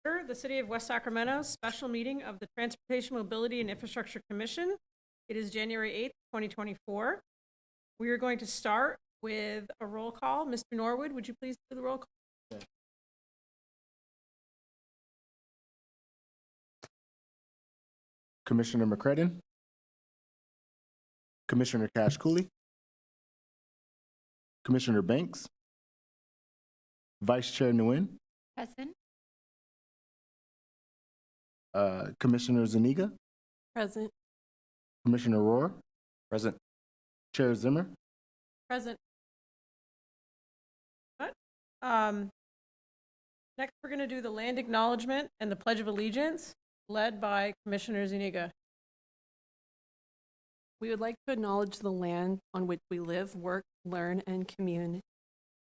order the City of West Sacramento special meeting of the Transportation, Mobility, and Infrastructure Commission. It is January 8th, 2024. We are going to start with a roll call. Mr. Norwood, would you please do the roll call? Yeah. Commissioner McCredden, Commissioner Cash Cooley, Commissioner Banks, Vice Chair Nguyen, Present. Commissioner Zuniga, Present. Commissioner Rohr, Present. Chair Zimmer. Present. What? Next, we're going to do the land acknowledgement and the Pledge of Allegiance, led by Commissioner Zuniga. We would like to acknowledge the land on which we live, work, learn, and commune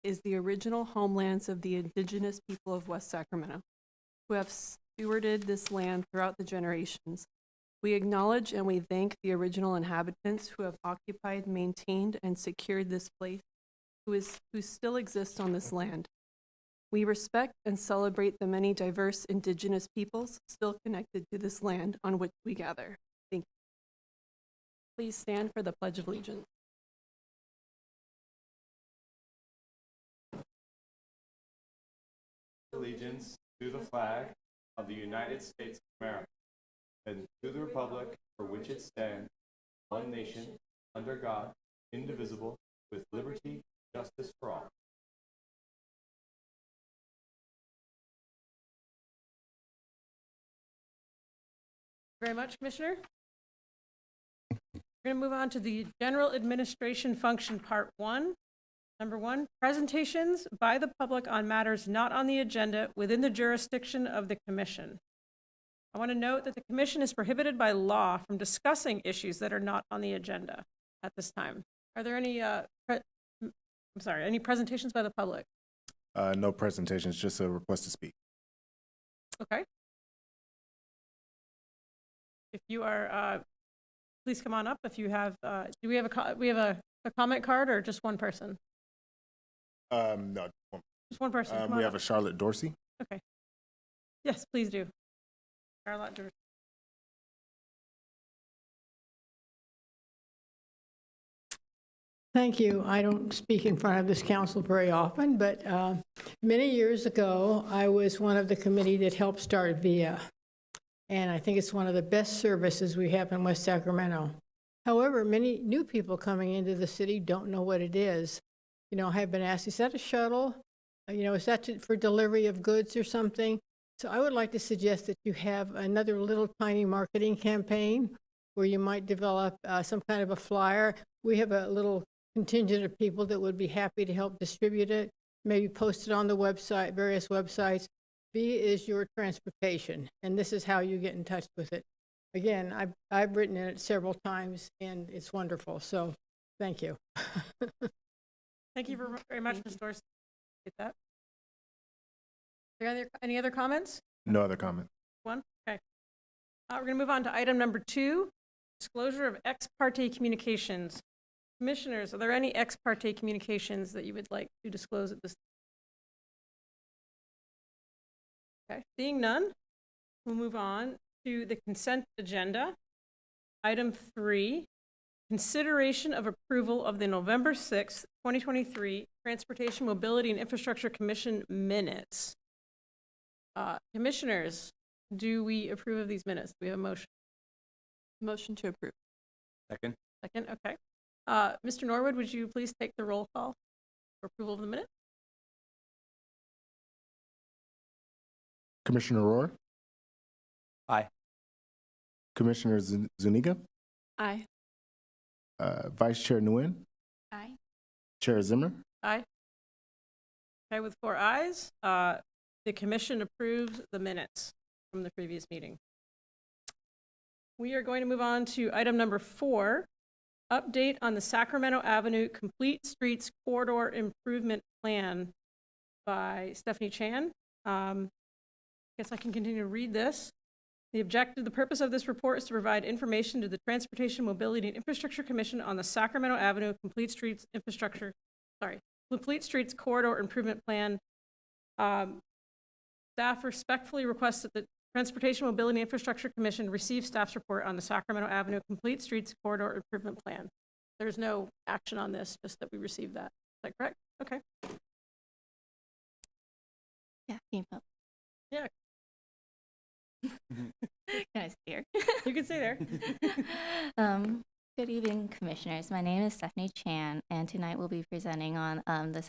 is the original homelands of the indigenous people of West Sacramento, who have stewarded this land throughout the generations. We acknowledge and we thank the original inhabitants who have occupied, maintained, and secured this place, who still exist on this land. We respect and celebrate the many diverse indigenous peoples still connected to this land on which we gather. Thank you. Please stand for the Pledge of Allegiance. Allegiance to the flag of the United States of America and to the republic for which it stands, one nation, under God, indivisible, with liberty and justice for all. Very much, Commissioner. We're going to move on to the General Administration Function Part 1. Number 1, presentations by the public on matters not on the agenda within the jurisdiction of the Commission. I want to note that the Commission is prohibited by law from discussing issues that are not on the agenda at this time. Are there any, any presentations by the public? No presentations, just a request to speak. Okay. If you are, please come on up. If you have, do we have a comment card or just one person? No. Just one person. We have a Charlotte Dorsey. Okay. Yes, please do. Charlotte Dorsey. Thank you. I don't speak in front of this council very often, but many years ago, I was one of the committee that helped start VIA. And I think it's one of the best services we have in West Sacramento. However, many new people coming into the city don't know what it is. You know, I have been asked, is that a shuttle? You know, is that for delivery of goods or something? So I would like to suggest that you have another little tiny marketing campaign where you might develop some kind of a flyer. We have a little contingent of people that would be happy to help distribute it, maybe post it on the website, various websites. B is your transportation, and this is how you get in touch with it. Again, I've written in it several times, and it's wonderful, so thank you. Thank you very much, Ms. Dorsey. Get that. Are there any other comments? No other comment. One? Okay. We're going to move on to item number 2, disclosure of ex parte communications. Commissioners, are there any ex parte communications that you would like to disclose at this time? Okay, seeing none, we'll move on to the consent agenda. Item 3, consideration of approval of the November 6th, 2023 Transportation, Mobility, and Infrastructure Commission minutes. Commissioners, do we approve of these minutes? Do we have a motion? Motion to approve. Second. Second, okay. Mr. Norwood, would you please take the roll call for approval of the minutes? Commissioner Rohr? Aye. Commissioner Zuniga? Aye. Vice Chair Nguyen? Aye. Chair Zimmer? Aye. Okay, with 4 ayes, the commission approves the minutes from the previous meeting. We are going to move on to item number 4, update on the Sacramento Avenue Complete Streets Corridor Improvement Plan by Stephanie Chan. Guess I can continue to read this. The purpose of this report is to provide information to the Transportation, Mobility, and Infrastructure Commission on the Sacramento Avenue Complete Streets Corridor Improvement Plan. Staff respectfully requests that the Transportation Mobility and Infrastructure Commission receive staff's report on the Sacramento Avenue Complete Streets Corridor Improvement Plan. There's no action on this, just that we receive that. Is that correct? Okay. Yeah, came up. Yeah. Can I stay here? You can stay there. Good evening, commissioners. My name is Stephanie Chan, and tonight we'll be presenting on the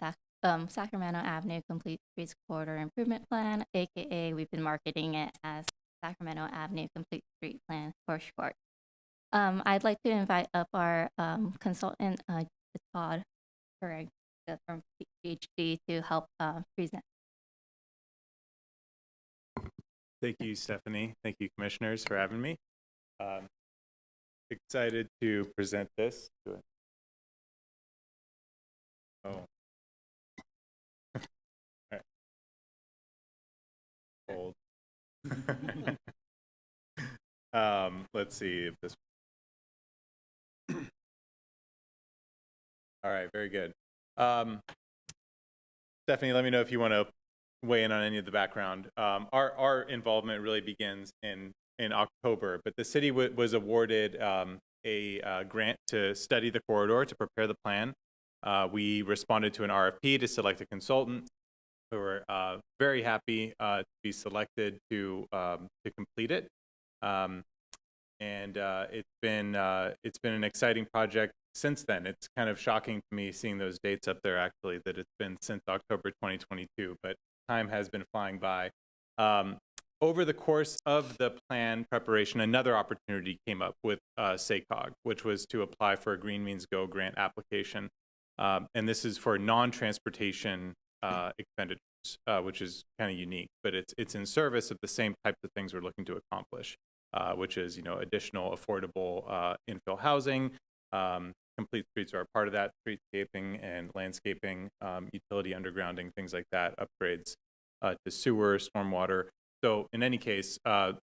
Sacramento Avenue Complete Streets Corridor Improvement Plan, aka we've been marketing it as Sacramento Avenue Complete Street Plan for short. I'd like to invite up our consultant, Todd Pereg from PhD, to help present. Thank you, Stephanie. Thank you, commissioners, for having me. Excited to present this. Oh. All right. Hold. Let's see if this. All right, very good. Stephanie, let me know if you want to weigh in on any of the background. Our involvement really begins in October, but the city was awarded a grant to study the corridor, to prepare the plan. We responded to an RFP to select a consultant. We were very happy to be selected to complete it. It's been an exciting project since then. It's kind of shocking to me seeing those dates up there, actually, that it's been since October 2022, but time has been flying by. Over the course of the plan preparation, another opportunity came up with SACOG, which was to apply for a Green Means Go grant application. And this is for non-transportation expenditures, which is kind of unique, but it's in service of the same types of things we're looking to accomplish, which is, additional affordable infill housing. Complete streets are a part of that, streetscaping and landscaping, utility undergrounding, things like that, upgrades to sewer, stormwater. So in any case,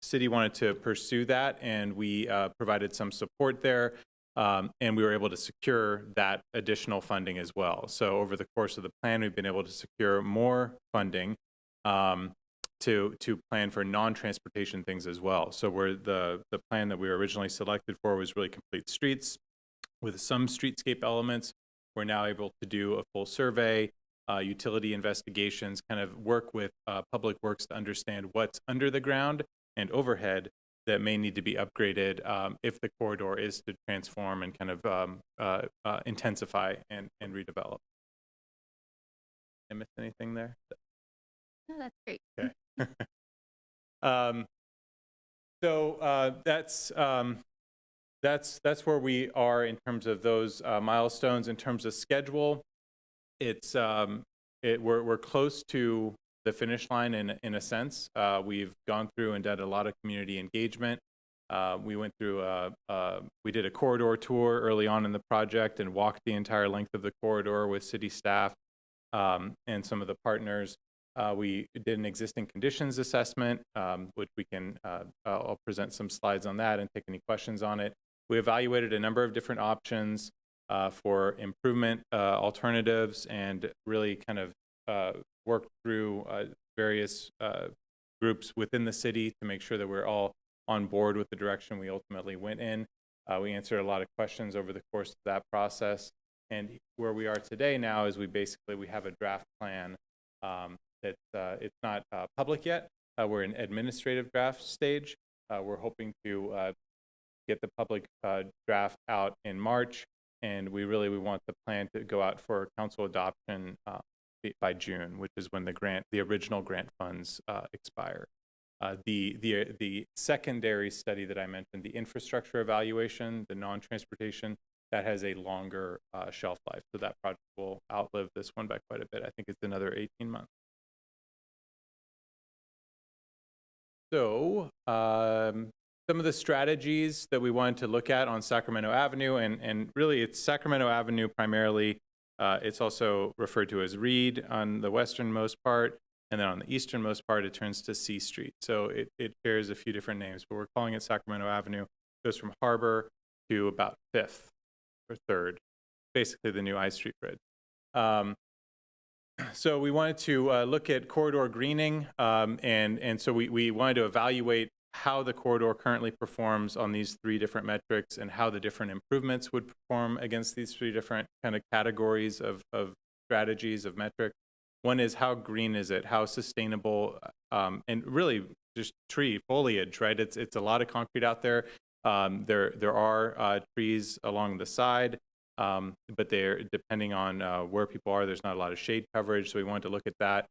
city wanted to pursue that, and we provided some support there, and we were able to secure that additional funding as well. So over the course of the plan, we've been able to secure more funding to plan for non-transportation things as well. So the plan that we were originally selected for was really complete streets with some streetscape elements. We're now able to do a full survey, utility investigations, kind of work with public works to understand what's under the ground and overhead that may need to be upgraded if the corridor is to transform and kind of intensify and redevelop. Did I miss anything there? No, that's great. Okay. So that's where we are in terms of those milestones. In terms of schedule, we're close to the finish line in a sense. We've gone through and done a lot of community engagement. We went through we did a corridor tour early on in the project and walked the entire length of the corridor with city staff and some of the partners. We did an existing conditions assessment, which we can, I'll present some slides on that and take any questions on it. We evaluated a number of different options for improvement alternatives and really kind of worked through various groups within the city to make sure that we're all on board with the direction we ultimately went in. We answered a lot of questions over the course of that process. And where we are today now is we have a draft plan that it's not public yet. We're in administrative draft stage. We're hoping to get the public draft out in March, and we want the plan to go out for council adoption by June, which is when the original grant funds expire. The secondary study that I mentioned, the infrastructure evaluation, the non-transportation, that has a longer shelf life, so that project will outlive this one by quite a bit. I think it's another 18 months. So some of the strategies that we wanted to look at on Sacramento Avenue, and really it's Sacramento Avenue primarily. It's also referred to as Reed on the westernmost part, and then on the easternmost part, it turns to C Street. So it shares a few different names, but we're calling it Sacramento Avenue. It goes from Harbor to about 5th or 3rd, basically the new I Street Bridge. So we wanted to look at corridor greening, and so we wanted to evaluate how the corridor currently performs on these 3 different metrics and how the different improvements would perform against these 3 different kind of categories of strategies of metrics. One is how green is it, how sustainable, and really just tree foliage, right? It's a lot of concrete out there. There are trees along the side. But they're depending on where people are, there's not a lot of shade coverage, so we wanted to look at that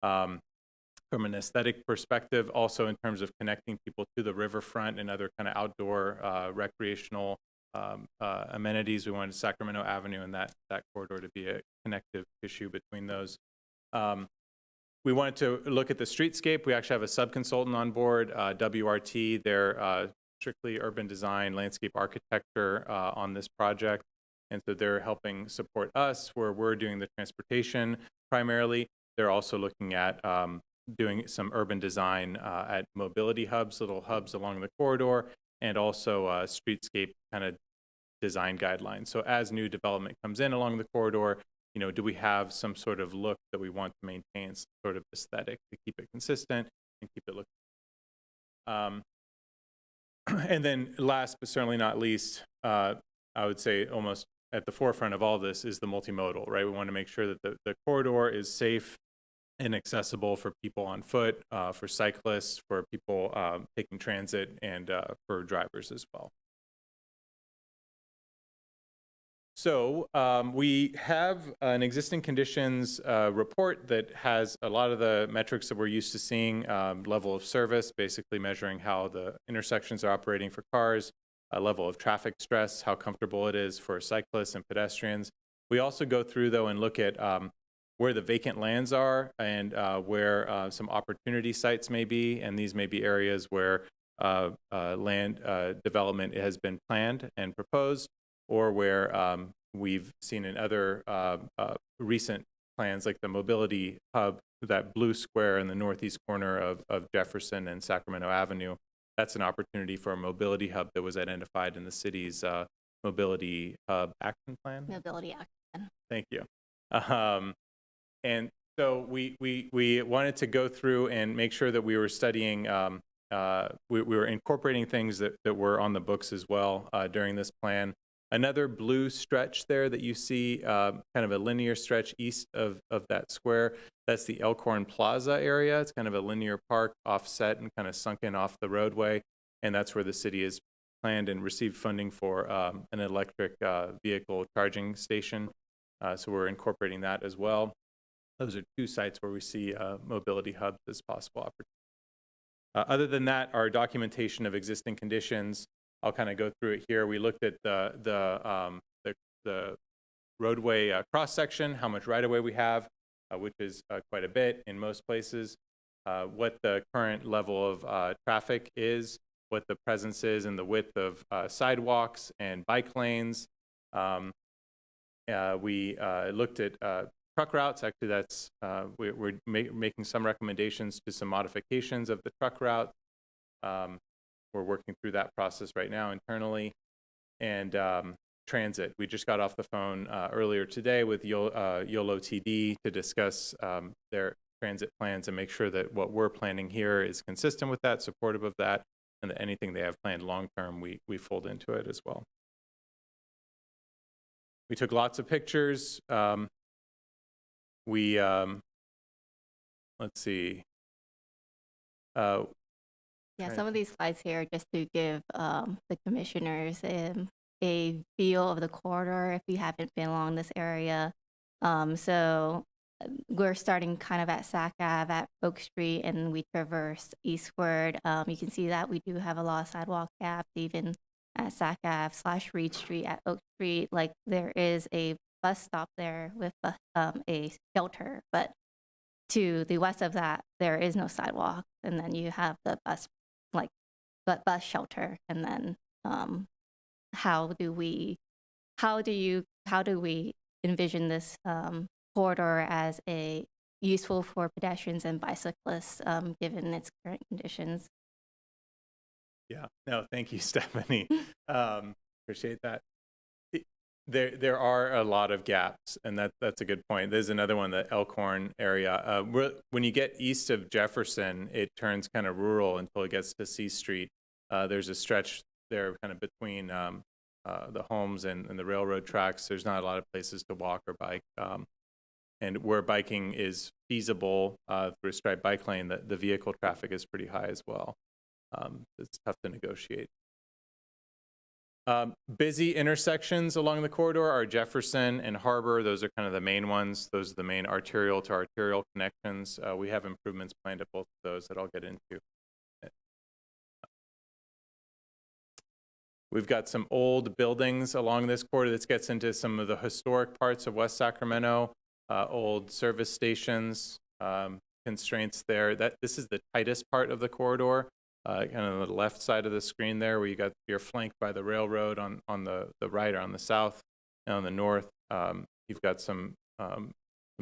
from an aesthetic perspective, also in terms of connecting people to the riverfront and other kind of outdoor recreational amenities. We wanted Sacramento Avenue and that corridor to be a connective tissue between those. We wanted to look at the streetscape. We actually have a sub-consultant on board, WRT. They're strictly urban design, landscape architecture on this project. And so they're helping support us where we're doing the transportation primarily. They're also looking at doing some urban design at mobility hubs, little hubs along the corridor, and also streetscape kind of design guidelines. So as new development comes in along the corridor, do we have some sort of look that we want to maintain, some sort of aesthetic to keep it consistent and keep it looking. And then last but certainly not least, I would say almost at the forefront of all this is the multimodal, right? We want to make sure that the corridor is safe and accessible for people on foot, for cyclists, for people taking transit, and for drivers as well. So we have an existing conditions report that has a lot of the metrics that we're used to seeing, level of service, basically measuring how the intersections are operating for cars, a level of traffic stress, how comfortable it is for cyclists and pedestrians. We also go through, though, and look at where the vacant lands are and where some opportunity sites may be, and these may be areas where land development has been planned and proposed, or where we've seen in other recent plans, like the mobility hub, that blue square in the northeast corner of Jefferson and Sacramento Avenue. That's an opportunity for a mobility hub that was identified in the city's mobility hub action plan. Mobility action. Thank you. And so we wanted to go through and make sure that we were studying, we were incorporating things that were on the books as well during this plan. Another blue stretch there that you see, kind of a linear stretch east of that square, that's the Elkhorn Plaza area. It's kind of a linear park offset and kind of sunken off the roadway. And that's where the city has planned and received funding for an electric vehicle charging station. So we're incorporating that as well. Those are 2 sites where we see mobility hubs as possible opportunities. Other than that, our documentation of existing conditions, I'll kind of go through it here. We looked at the roadway cross section, how much right of way we have, which is quite a bit in most places. What the current level of traffic is, what the presence is, and the width of sidewalks and bike lanes. We looked at truck routes. Actually, that's we're making some recommendations to some modifications of the truck route. We're working through that process right now internally. And transit. We just got off the phone earlier today with YOLO TD to discuss their transit plans and make sure that what we're planning here is consistent with that, supportive of that, and that anything they have planned long-term, we fold into it as well. We took lots of pictures. Let's see. Yeah, some of these slides here just to give the commissioners a feel of the corridor if you haven't been along this area. So we're starting kind of at Sac Ave at Oak Street, and we traverse eastward. You can see that we do have a lot of sidewalk gaps, even at Sac Ave / Reed Street at Oak Street. Like there is a bus stop there with a shelter, but to the west of that, there is no sidewalk. And then you have the bus shelter, and then how do we envision this corridor as a useful for pedestrians and bicyclists given its current conditions? Yeah, no, thank you, Stephanie. Appreciate that. There are a lot of gaps, and that's a good point. There's another one, the Elkhorn area. When you get east of Jefferson, it turns kind of rural until it gets to C Street. There's a stretch there kind of between the homes and the railroad tracks. There's not a lot of places to walk or bike. And where biking is feasible through a striped bike lane, the vehicle traffic is pretty high as well. It's tough to negotiate. Busy intersections along the corridor are Jefferson and Harbor. Those are kind of the main ones. Those are the main arterial to arterial connections. We have improvements planned at both of those that I'll get into. We've got some old buildings along this corridor. This gets into some of the historic parts of West Sacramento, old service stations, constraints there. This is the tightest part of the corridor. Kind of the left side of the screen there, where you're flanked by the railroad on the right or on the south, and on the north, you've got some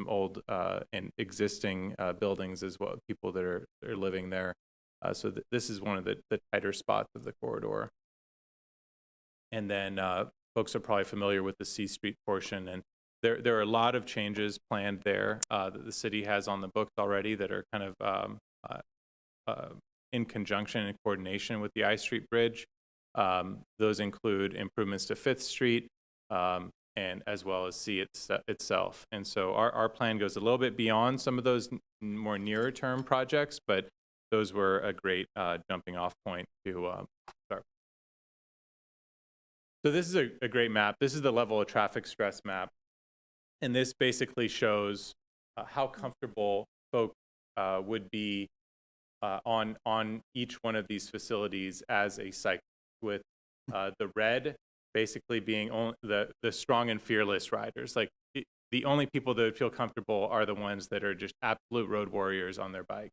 old and existing buildings as well, people that are living there. So this is one of the tighter spots of the corridor. And then folks are probably familiar with the C Street portion, and there are a lot of changes planned there that the city has on the books already that are kind of in conjunction and coordination with the I Street Bridge. Those include improvements to 5th Street and as well as C itself. And so our plan goes a little bit beyond some of those more nearer term projects, but those were a great jumping off point to start. So this is a great map. This is the level of traffic stress map. And this basically shows how comfortable folks would be on each one of these facilities as a cyclist, with the red basically being only the strong and fearless riders. Like the only people that would feel comfortable are the ones that are just absolute road warriors on their bike.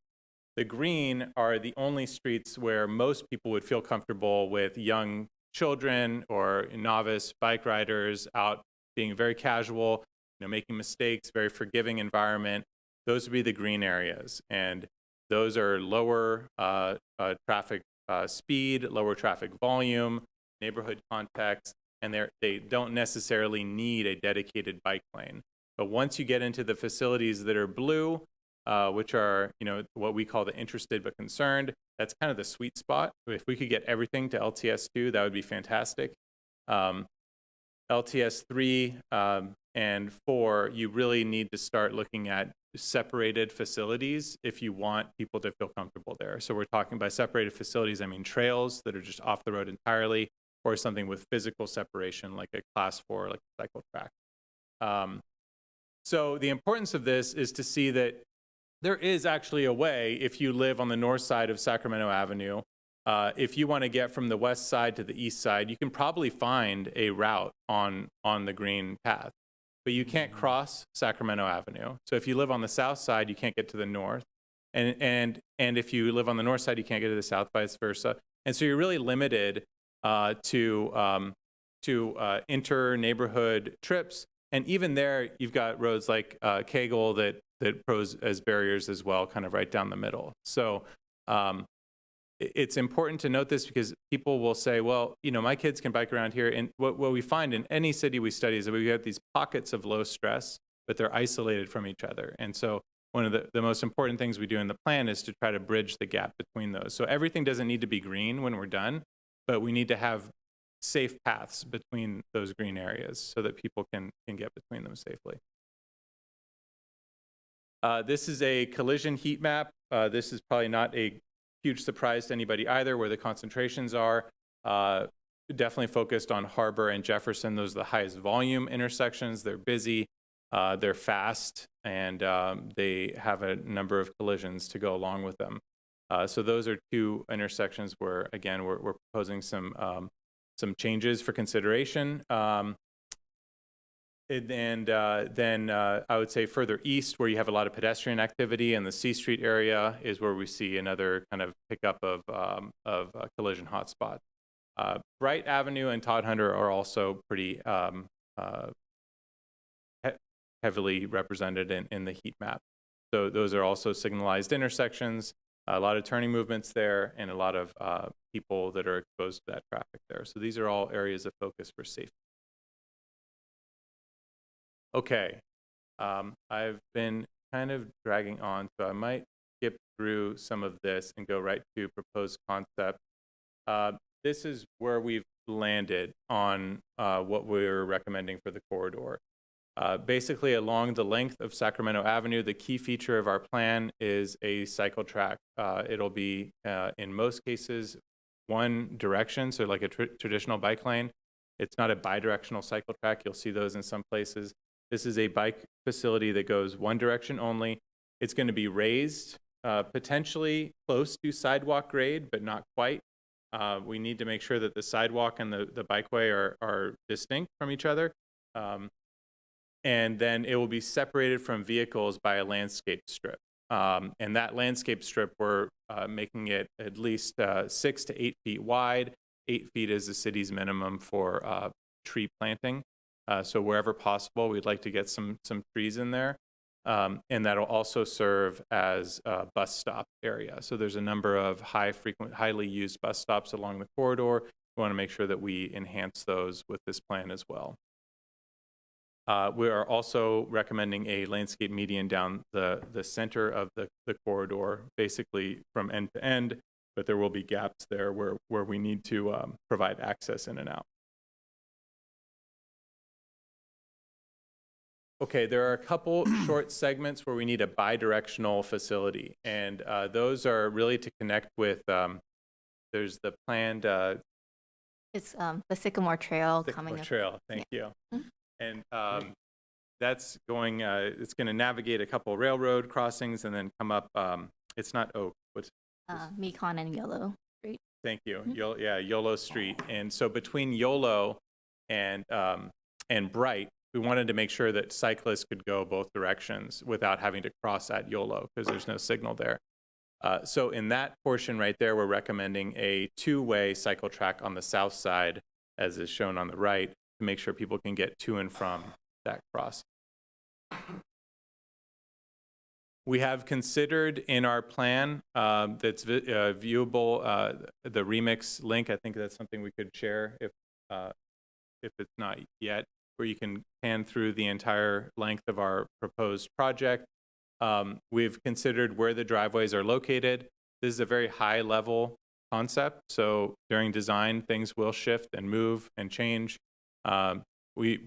The green are the only streets where most people would feel comfortable with young children or novice bike riders out being very casual, making mistakes, very forgiving environment. Those would be the green areas. And those are lower traffic speed, lower traffic volume, neighborhood context, and they don't necessarily need a dedicated bike lane. But once you get into the facilities that are blue, which are what we call the interested but concerned, that's kind of the sweet spot. If we could get everything to LTS2, that would be fantastic. LTS 3 and 4, you really need to start looking at separated facilities if you want people to feel comfortable there. So we're talking by separated facilities, I mean trails that are just off the road entirely, or something with physical separation like a class 4, like a cycle track. So the importance of this is to see that there is actually a way, if you live on the north side of Sacramento Avenue, if you want to get from the west side to the east side, you can probably find a route on the green path. But you can't cross Sacramento Avenue. So if you live on the south side, you can't get to the north. And if you live on the north side, you can't get to the south, vice versa. And so you're really limited to inter-neighborhood trips. And even there, you've got roads like Kegel that pose as barriers as well, kind of right down the middle. So it's important to note this because people will say, well, my kids can bike around here. And what we find in any city we study is that we have these pockets of low stress, but they're isolated from each other. And so one of the most important things we do in the plan is to try to bridge the gap between those. So everything doesn't need to be green when we're done, but we need to have safe paths between those green areas so that people can get between them safely. This is a collision heat map. This is probably not a huge surprise to anybody either, where the concentrations are. Definitely focused on Harbor and Jefferson. Those are the highest volume intersections. They're busy, they're fast, and they have a number of collisions to go along with them. So those are two intersections where, again, we're proposing some changes for consideration. And then I would say further east, where you have a lot of pedestrian activity, in the C Street area is where we see another kind of pickup of collision hotspots. Bright Avenue and Todd Hunter are also pretty heavily represented in the heat map. So those are also signalized intersections, a lot of turning movements there, and a lot of people that are exposed to that traffic there. So these are all areas of focus for safety. Okay. I've been kind of dragging on, so I might skip through some of this and go right to proposed concept. This is where we've landed on what we're recommending for the corridor. Basically, along the length of Sacramento Avenue, the key feature of our plan is a cycle track. It'll be, in most cases, one direction, so like a traditional bike lane. It's not a bidirectional cycle track. You'll see those in some places. This is a bike facility that goes one direction only. It's going to be raised, potentially close to sidewalk grade, but not quite. We need to make sure that the sidewalk and the bikeway are distinct from each other. And then it will be separated from vehicles by a landscape strip. And that landscape strip, we're making it at least 6 to 8 feet wide. 8 feet is the city's minimum for tree planting. So wherever possible, we'd like to get some trees in there. And that'll also serve as a bus stop area. So there's a number of highly used bus stops along the corridor. We want to make sure that we enhance those with this plan as well. We are also recommending a landscape median down the center of the corridor, basically from end to end, but there will be gaps there where we need to provide access in and out. Okay, there are a couple short segments where we need a bidirectional facility, and those are really to connect with, there's the planned It's the Sycamore Trail coming Sycamore up. Trail, thank you. And that's going, it's going to navigate a couple railroad crossings and then come up, it's not Oak, what's, Mekon and Yolo Street. thank you, Yolo Street. And so between Yolo and Bright, we wanted to make sure that cyclists could go both directions without having to cross at Yolo because there's no signal there. So in that portion right there, we're recommending a two-way cycle track on the south side, as is shown on the right, to make sure people can get to and from that cross. We have considered in our plan that's viewable, the Remix link. I think that's something we could share if it's not yet, where you can pan through the entire length of our proposed project. We've considered where the driveways are located. This is a very high level concept, so during design, things will shift and move and change. We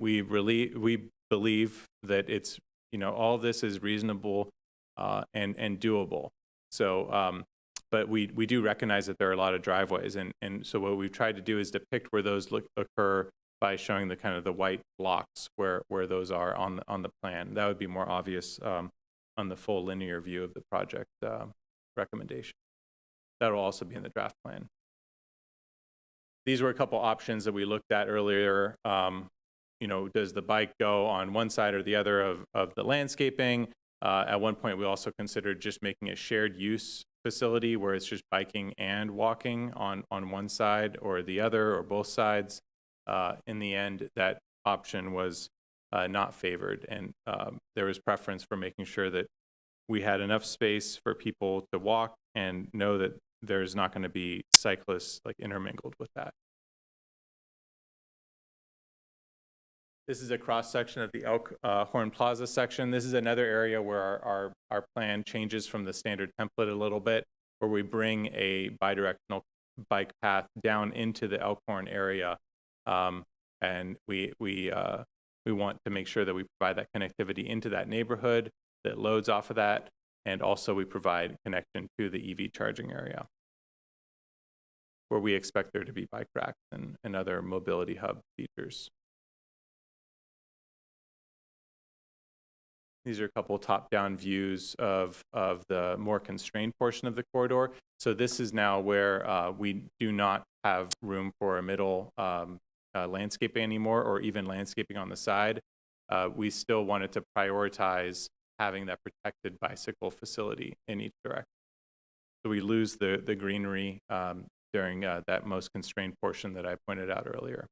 believe that it's, all this is reasonable and doable. So, but we do recognize that there are a lot of driveways, and so what we've tried to do is depict where those occur by showing the kind of the white blocks where those are on the plan. That would be more obvious on the full linear view of the project recommendation. That will also be in the draft plan. These were a couple options that we looked at earlier. Does the bike go on one side or the other of the landscaping? At one point, we also considered just making a shared use facility where it's just biking and walking on one side or the other or both sides. In the end, that option was not favored, and there was preference for making sure that we had enough space for people to walk and know that there's not going to be cyclists like intermingled with that. This is a cross section of the Elkhorn Plaza section. This is another area where our plan changes from the standard template a little bit, where we bring a bidirectional bike path down into the Elkhorn area. And we want to make sure that we provide that connectivity into that neighborhood that loads off of that, and also we provide connection to the EV charging area, where we expect there to be bike racks and other mobility hub features. These are a couple top-down views of the more constrained portion of the corridor. So this is now where we do not have room for a middle landscaping anymore, or even landscaping on the side. We still wanted to prioritize having that protected bicycle facility in each direction. So we lose the greenery during that most constrained portion that I pointed out earlier.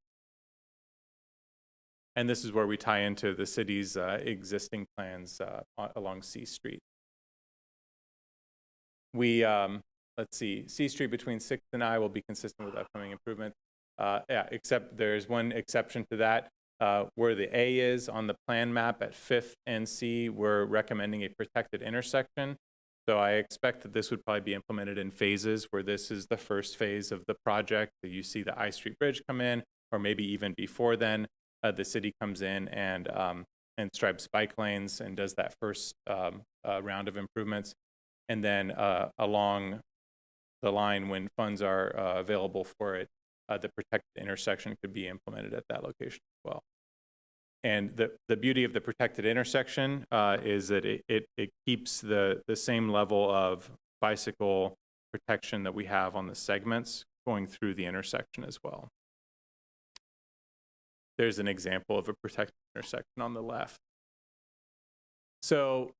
And this is where we tie into the city's existing plans along C Street. We, let's see, C Street between 6th and I will be consistent with upcoming improvements. Except there's one exception to that. Where the A is on the plan map at 5th and C, we're recommending a protected intersection. So I expect that this would probably be implemented in phases, where this is the first phase of the project. You see the I Street Bridge come in, or maybe even before then, the city comes in and stripes bike lanes and does that first round of improvements. And then along the line, when funds are available for it, the protected intersection could be implemented at that location as well. And the beauty of the protected intersection is that it keeps the same level of bicycle protection that we have on the segments going through the intersection as well. There's an example of a protected intersection on the left. So,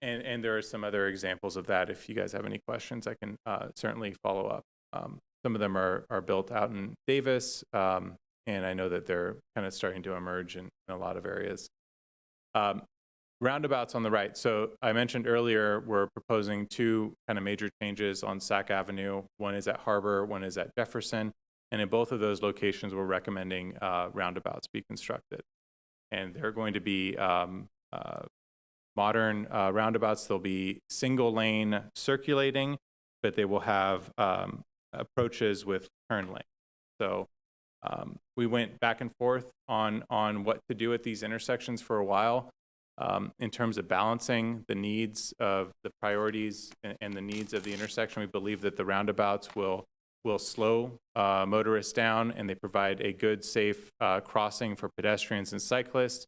and there are some other examples of that. If you guys have any questions, I can certainly follow up. Some of them are built out in Davis, and I know that they're kind of starting to emerge in a lot of areas. Roundabouts on the right. So I mentioned earlier, we're proposing two kind of major changes on Sac Avenue. One is at Harbor, one is at Jefferson. And in both of those locations, we're recommending roundabouts be constructed. And they're going to be modern roundabouts. They'll be single lane circulating, but they will have approaches with turn lane. So we went back and forth on what to do at these intersections for a while in terms of balancing the needs of the priorities and the needs of the intersection. We believe that the roundabouts will slow motorists down, and they provide a good, safe crossing for pedestrians and cyclists.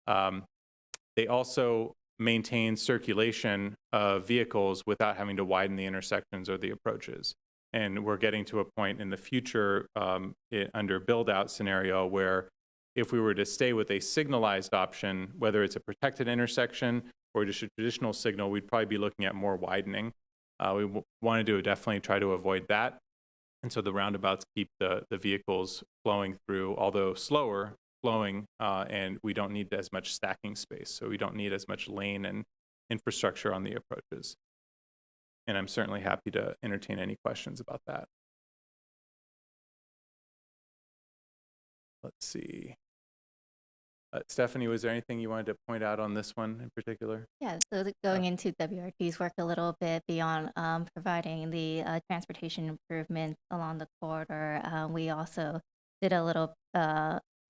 They also maintain circulation of vehicles without having to widen the intersections or the approaches. And we're getting to a point in the future under build-out scenario where if we were to stay with a signalized option, whether it's a protected intersection or just a traditional signal, we'd probably be looking at more widening. We want to definitely try to avoid that. And so the roundabouts keep the vehicles flowing through, although slower flowing, and we don't need as much stacking space. So we don't need as much lane and infrastructure on the approaches. And I'm certainly happy to entertain any questions about that. Let's see. Stephanie, was there anything you wanted to point out on this one in particular? Yeah, so going into WRT's work a little bit beyond providing the transportation improvements along the corridor, we also did a little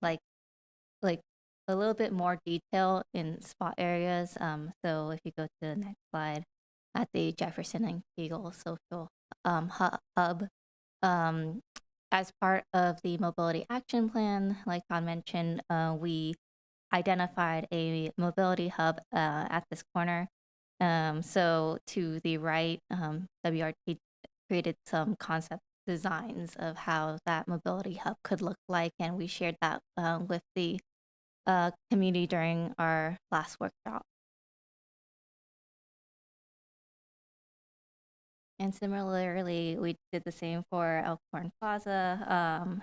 like a little bit more detail in spot areas. So if you go to the next slide, at the Jefferson and Kegel Social Hub, as part of the mobility action plan, like Todd mentioned, we identified a mobility hub at this corner. So to the right, WRT created some concept designs of how that mobility hub could look like, and we shared that with the community during our last workshop. And similarly, we did the same for Elkhorn Plaza.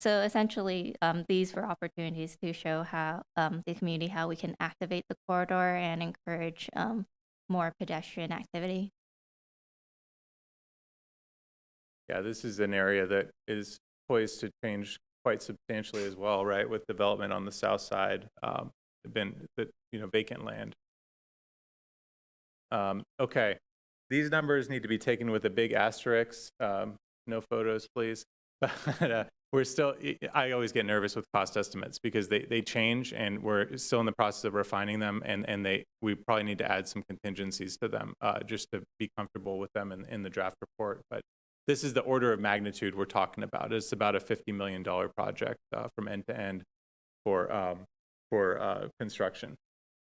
So essentially, these were opportunities to show how the community, how we can activate the corridor and encourage more pedestrian activity. Yeah, this is an area that is poised to change quite substantially as well, right? With development on the south side, vacant land. Okay, these numbers need to be taken with a big asterisk. No photos, please. But we're still, I always get nervous with cost estimates because they change, and we're still in the process of refining them, and we probably need to add some contingencies to them just to be comfortable with them in the draft report. But this is the order of magnitude we're talking about. It's about a $50 million project from end to end for construction.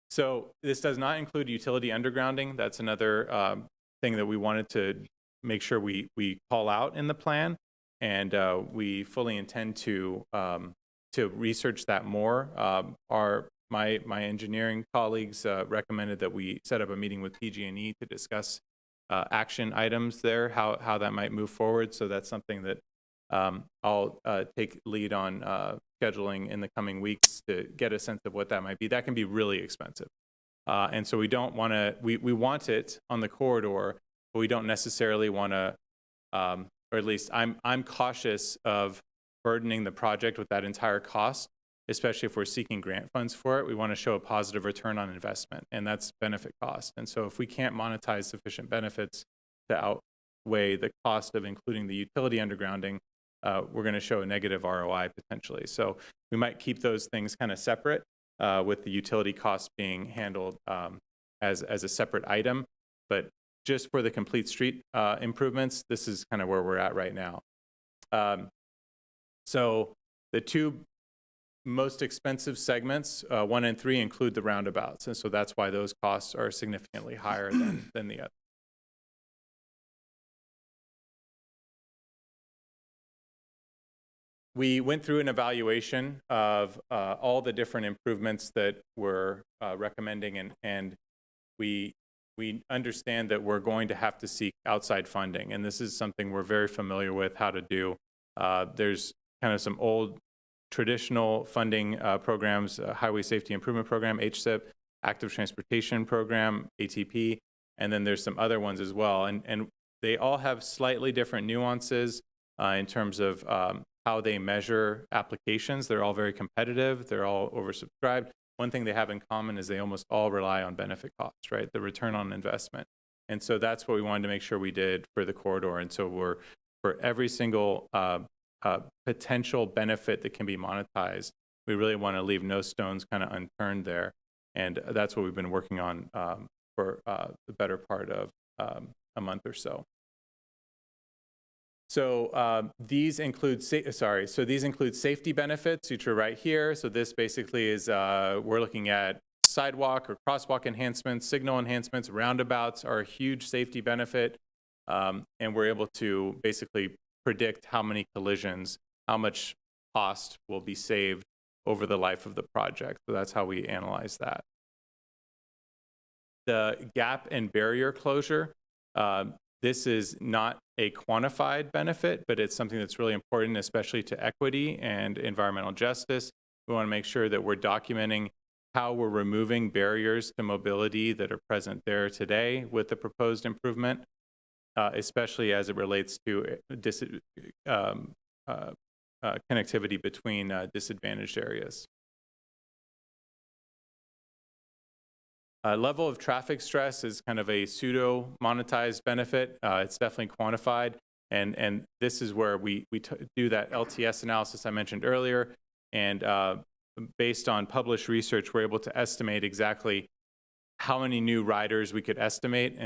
So this does not include utility undergrounding. That's another thing that we wanted to make sure we call out in the plan. And we fully intend to research that more. My engineering colleagues recommended that we set up a meeting with PG&E to discuss action items there, how that might move forward. So that's something that I'll take lead on scheduling in the coming weeks to get a sense of what that might be. That can be really expensive. And so we don't want to, we want it on the corridor, but we don't necessarily want to, or at least I'm cautious of burdening the project with that entire cost, especially if we're seeking grant funds for it. We want to show a positive return on investment, and that's benefit cost. And so if we can't monetize sufficient benefits to outweigh the cost of including the utility undergrounding, we're going to show a negative ROI potentially. So we might keep those things kind of separate, with the utility costs being handled as a separate item. But just for the complete street improvements, this is kind of where we're at right now. So the two most expensive segments, 1 and 3, include the roundabouts. And so that's why those costs are significantly higher than the other. We went through an evaluation of all the different improvements that we're recommending, and we understand that we're going to have to seek outside funding, and this is something we're very familiar with how to do. There's kind of some old traditional funding programs, Highway Safety Improvement Program, HSIP, Active Transportation Program, ATP, and then there's some other ones as well. And they all have slightly different nuances in terms of how they measure applications. They're all very competitive. They're all oversubscribed. One thing they have in common is they almost all rely on benefit costs, right? The return on investment. And so that's what we wanted to make sure we did for the corridor. And so for every single potential benefit that can be monetized, we really want to leave no stones kind of unturned there. And that's what we've been working on for the better part of a month or so. So these include safety benefits, which are right here. So this basically is we're looking at sidewalk or crosswalk enhancements, signal enhancements. Roundabouts are a huge safety benefit, and we're able to basically predict how many collisions, how much cost will be saved over the life of the project. So that's how we analyze that. The gap and barrier closure. This is not a quantified benefit, but it's something that's really important, especially to equity and environmental justice. We want to make sure that we're documenting how we're removing barriers to mobility that are present there today with the proposed improvement, especially as it relates to connectivity between disadvantaged areas. Level of traffic stress is kind of a pseudo-monetized benefit. It's definitely quantified, and this is where we do that LTS analysis I mentioned earlier, and based on published research, we're able to estimate exactly how many new riders we could estimate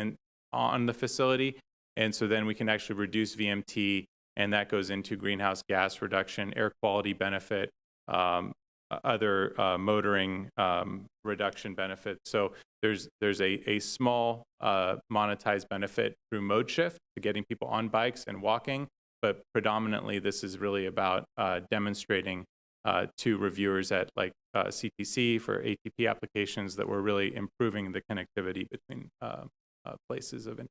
on the facility, and so then we can actually reduce VMT, and that goes into greenhouse gas reduction, air quality benefit, other motoring reduction benefits. So there's a small monetized benefit through mode shift to getting people on bikes and walking, but predominantly this is really about demonstrating to reviewers at like CTC for ATP applications that we're really improving the connectivity between places of interest.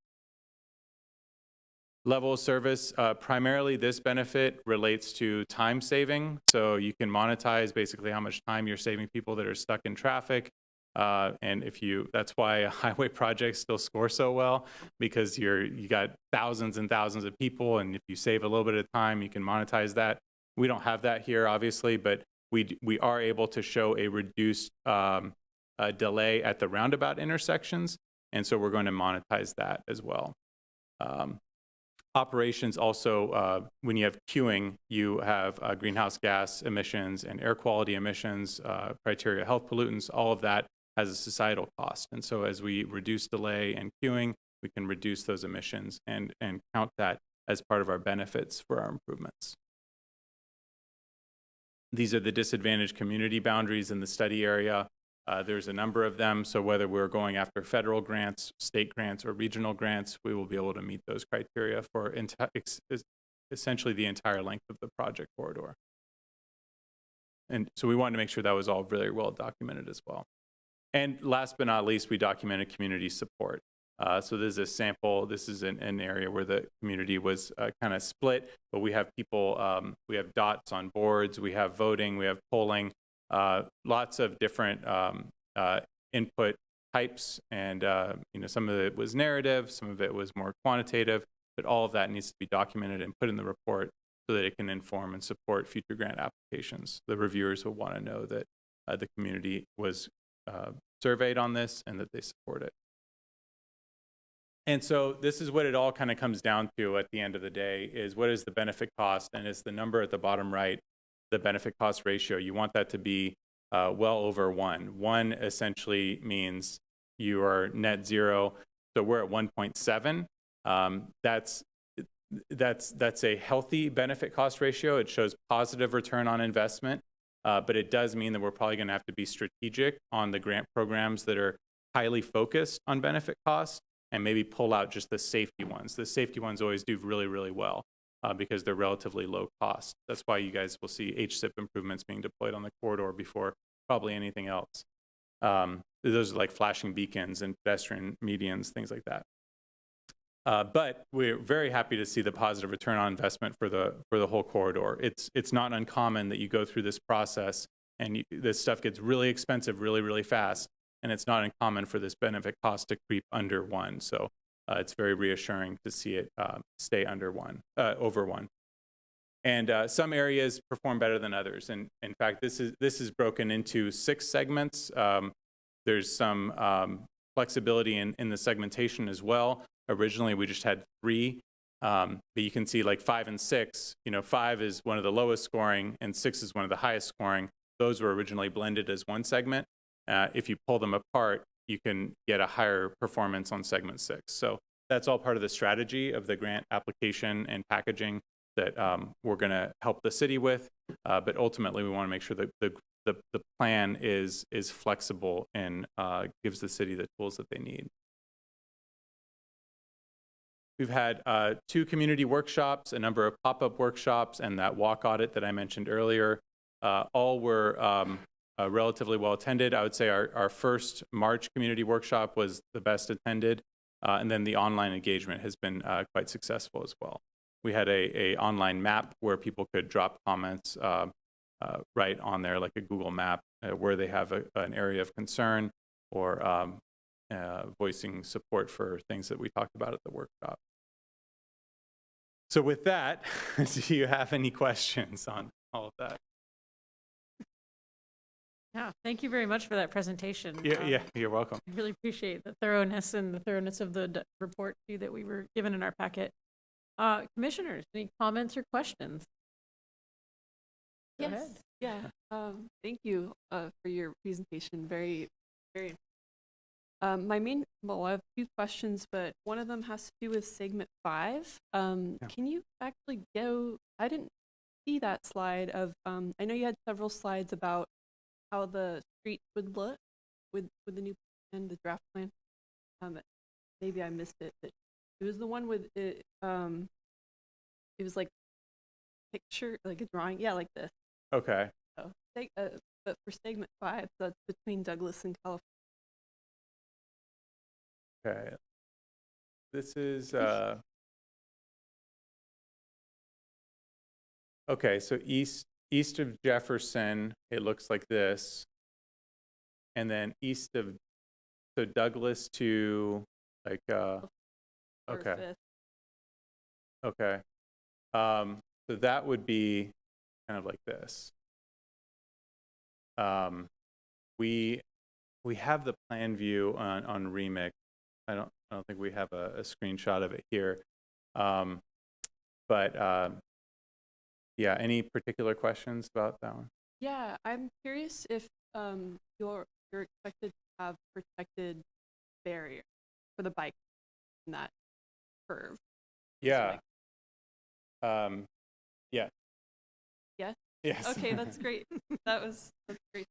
Level of service, primarily this benefit relates to time saving. So you can monetize basically how much time you're saving people that are stuck in traffic. And that's why highway projects still score so well, because you got thousands and thousands of people, and if you save a little bit of time, you can monetize that. We don't have that here, obviously, but we are able to show a reduced delay at the roundabout intersections, and so we're going to monetize that as well. Operations also, when you have queuing, you have greenhouse gas emissions and air quality emissions, criteria health pollutants, all of that has a societal cost. And so as we reduce delay and queuing, we can reduce those emissions and count that as part of our benefits for our improvements. These are the disadvantaged community boundaries in the study area. There's a number of them, so whether we're going after federal grants, state grants, or regional grants, we will be able to meet those criteria for essentially the entire length of the project corridor. And so we wanted to make sure that was all really well documented as well. And last but not least, we documented community support. So this is a sample. This is an area where the community was kind of split, but we have people, we have dots on boards, we have voting, we have polling, lots of different input types, and some of it was narrative, some of it was more quantitative, but all of that needs to be documented and put in the report so that it can inform and support future grant applications. The reviewers will want to know that the community was surveyed on this and that they support it. And so this is what it all kind of comes down to at the end of the day, is what is the benefit cost, and it's the number at the bottom right, the benefit cost ratio. You want that to be well over 1. 1 essentially means you are net zero, so we're at 1.7. That's a healthy benefit cost ratio. It shows positive return on investment, but it does mean that we're probably going to have to be strategic on the grant programs that are highly focused on benefit cost, and maybe pull out just the safety ones. The safety ones always do really, really well because they're relatively low cost. That's why you guys will see HSIP improvements being deployed on the corridor before probably anything else. Those are like flashing beacons and pedestrian medians, things like that. But we're very happy to see the positive return on investment for the whole corridor. It's not uncommon that you go through this process and this stuff gets really expensive really, really fast. And it's not uncommon for this benefit cost to creep under 1. So it's very reassuring to see it stay under 1, over 1. And some areas perform better than others. And in fact, this is broken into 6 segments. There's some flexibility in the segmentation as well. Originally, we just had 3, but you can see like 5 and 6. 5 is one of the lowest scoring, and 6 is one of the highest scoring. Those were originally blended as one segment. If you pull them apart, you can get a higher performance on segment 6. So that's all part of the strategy of the grant application and packaging that we're going to help the city with. But ultimately, we want to make sure that the plan is flexible and gives the city the tools that they need. We've had 2 community workshops, a number of pop-up workshops, and that walk audit that I mentioned earlier. All were relatively well attended. I would say our first March community workshop was the best attended, and then the online engagement has been quite successful as well. We had a online map where people could drop comments right on there, like a Google map, where they have an area of concern or voicing support for things that we talked about at the workshop. So with that, do you have any questions on all of that? Yeah, thank you very much for that presentation. Yeah, you're welcome. I really appreciate the thoroughness and the thoroughness of the report too that we were given in our packet. Commissioners, any comments or questions? Go ahead. Yeah. Thank you for your presentation. Very, very. I have 2 questions, but one of them has to do with segment 5. Can you actually go? I didn't see that slide of. I know you had several slides about how the streets would look with the new plan, the draft plan. Maybe I missed it, but it was the one with it. It was like picture, like a drawing, like this. Okay. So, but for segment 5, that's between Douglas and California. Okay. This is okay. So east of Jefferson, it looks like this, and then east of Douglas to like okay. Okay. So that would be kind of like this. We have the plan view on Remix. I don't think we have a screenshot of it here. But yeah, any particular questions about that one? Yeah, I'm curious if you're expected to have protected barrier for the bike in that curve. Yeah. Yeah. Yes? Yes. Okay, that's great. That's great.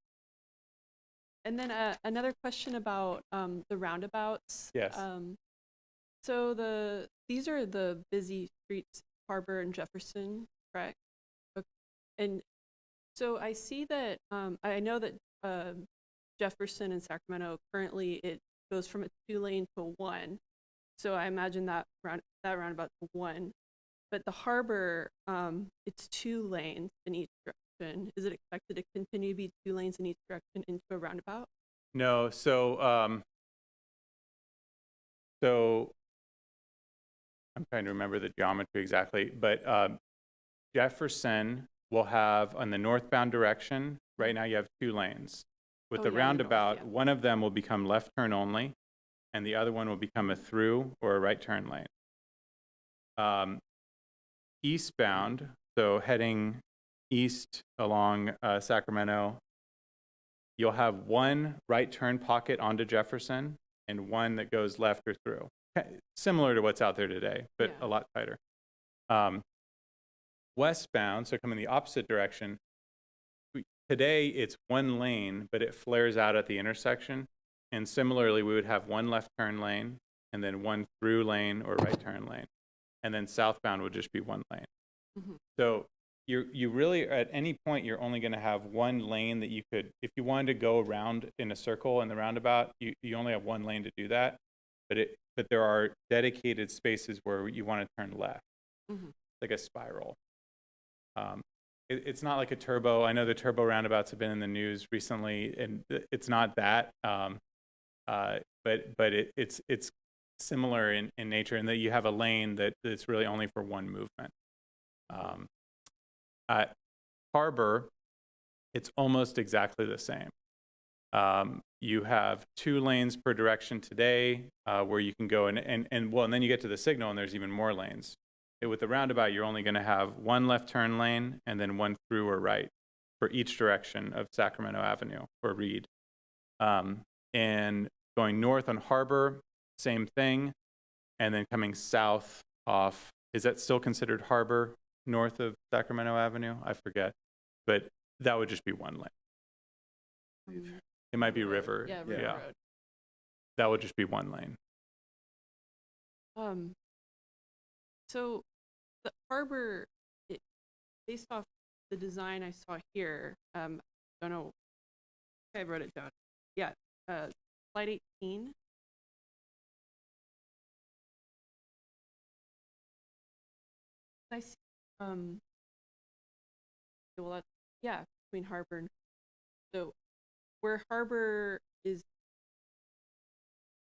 And then another question about the roundabouts. Yes. So these are the busy streets, Harbor and Jefferson, correct? Okay. And so I see that I know that Jefferson and Sacramento currently it goes from a 2-lane to 1. So I imagine that roundabout to 1. But the Harbor, it's 2 lanes in each direction. Is it expected to continue to be 2 lanes in each direction into a roundabout? No. So I'm trying to remember the geometry exactly, but Jefferson will have, on the northbound direction, right now you have 2 lanes. With Oh, the yeah, in the north, roundabout, yeah. one of them will become left turn only, and the other one will become a through or a right turn lane. Eastbound, so heading east along Sacramento, you'll have one right turn pocket onto Jefferson and one that goes left or through. Similar to what's out there today, but Yeah. a lot tighter. Westbound, so coming the opposite direction, today it's 1 lane, but it flares out at the intersection. And similarly, we would have 1 left turn lane and then 1 through lane or right turn lane. And then southbound would just be 1 lane. Mhm. So you really, at any point, you're only going to have 1 lane that you could, if you wanted to go around in a circle in the roundabout, you only have 1 lane to do that. But there are dedicated spaces where you want to turn left, Mhm. like a spiral. It's not like a turbo. I know the turbo roundabouts have been in the news recently, and it's not that. But it's similar in nature in that you have a lane that's really only for 1 movement. At Harbor, it's almost exactly the same. You have 2 lanes per direction today, where you can go and then you get to the signal and there's even more lanes. With the roundabout, you're only going to have 1 left turn lane and then 1 through or right for each direction of Sacramento Avenue or Reed. And going north on Harbor, same thing. And then coming south off, is that still considered Harbor north of Sacramento Avenue? I forget. But that would just be 1 lane. It might be River. Yeah, River Road. That would just be 1 lane. So the harbor, based off the design I saw here, don't know, I wrote it down. Yeah, slide 18. I see, well, that's, yeah, between harbor and, so where harbor is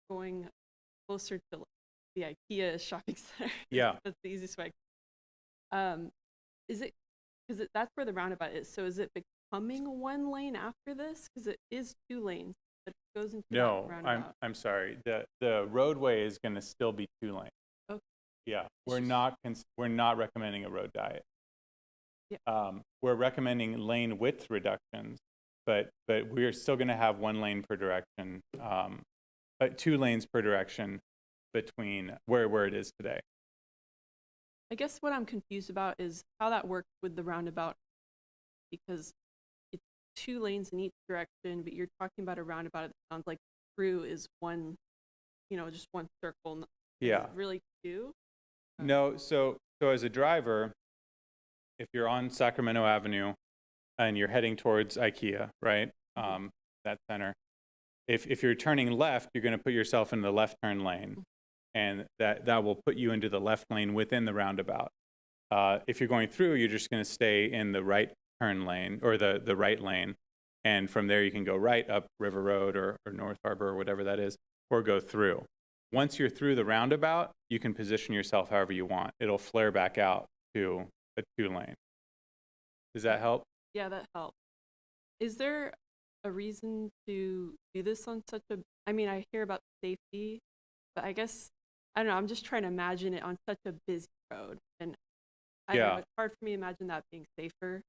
going closer to like, the IKEA shopping center. Yeah. That's the easiest way. Is it, because that's where the roundabout is, so is it becoming 1 lane after this? Because it is 2 lanes, but it goes into that No, roundabout. I'm sorry. The roadway is going to still be 2 lanes. Okay. Yeah, It's we're not recommending a road diet. Yeah. We're recommending lane width reductions, but we're still going to have 1 lane per direction, 2 lanes per direction between where it is today. I guess what I'm confused about is how that works with the roundabout, because it's 2 lanes in each direction, but you're talking about a roundabout that sounds like through is 1, just 1 circle. Is Yeah. it really 2? No, so as a driver, if you're on Sacramento Avenue and you're heading towards IKEA, right? That center. If you're turning left, you're going to put yourself in the left turn lane, and that will put you into the left lane within the roundabout. If you're going through, you're just going to stay in the right turn lane or the right lane, and from there you can go right up River Road or North Harbor or whatever that is, or go through. Once you're through the roundabout, you can position yourself however you want. It'll flare back out to a 2 lane. Does that help? Yeah, that helps. Is there a reason to do this on such a, I mean, I hear about safety, but I guess, I don't know, I'm just trying to imagine it on such a busy road. And I don't know, it's hard for me to imagine that being safer.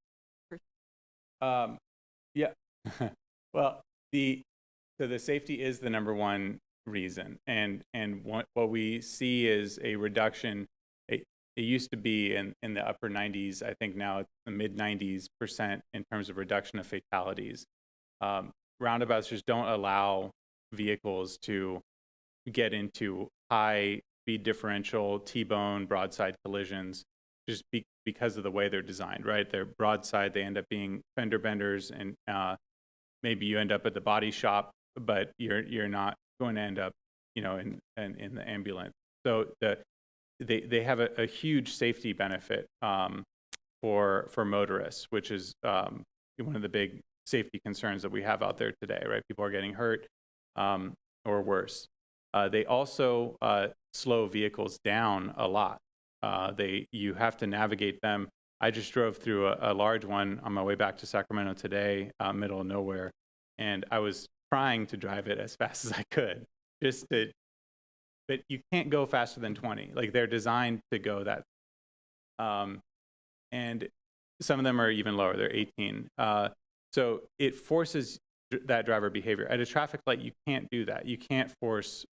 Yeah. Well, the safety is the number 1 reason, and what we see is a reduction. It used to be in the upper 90s. I think now it's the mid 90s% in terms of reduction of fatalities. Roundabouts just don't allow vehicles to get into high speed differential, T-bone, broadside collisions, just because of the way they're designed, right? They're broadside, they end up being fender benders, and maybe you end up at the body shop, but you're not going to end up, in the ambulance. So they have a huge safety benefit for motorists, which is one of the big safety concerns that we have out there today, right? People are getting hurt or worse. They also slow vehicles down a lot. You have to navigate them. I just drove through a large one on my way back to Sacramento today, middle of nowhere, and I was trying to drive it as fast as I could, but you can't go faster than 20. Like, they're designed to go that, and some of them are even lower. They're 18. So it forces that driver behavior. At a traffic light, you can't do that. You can't force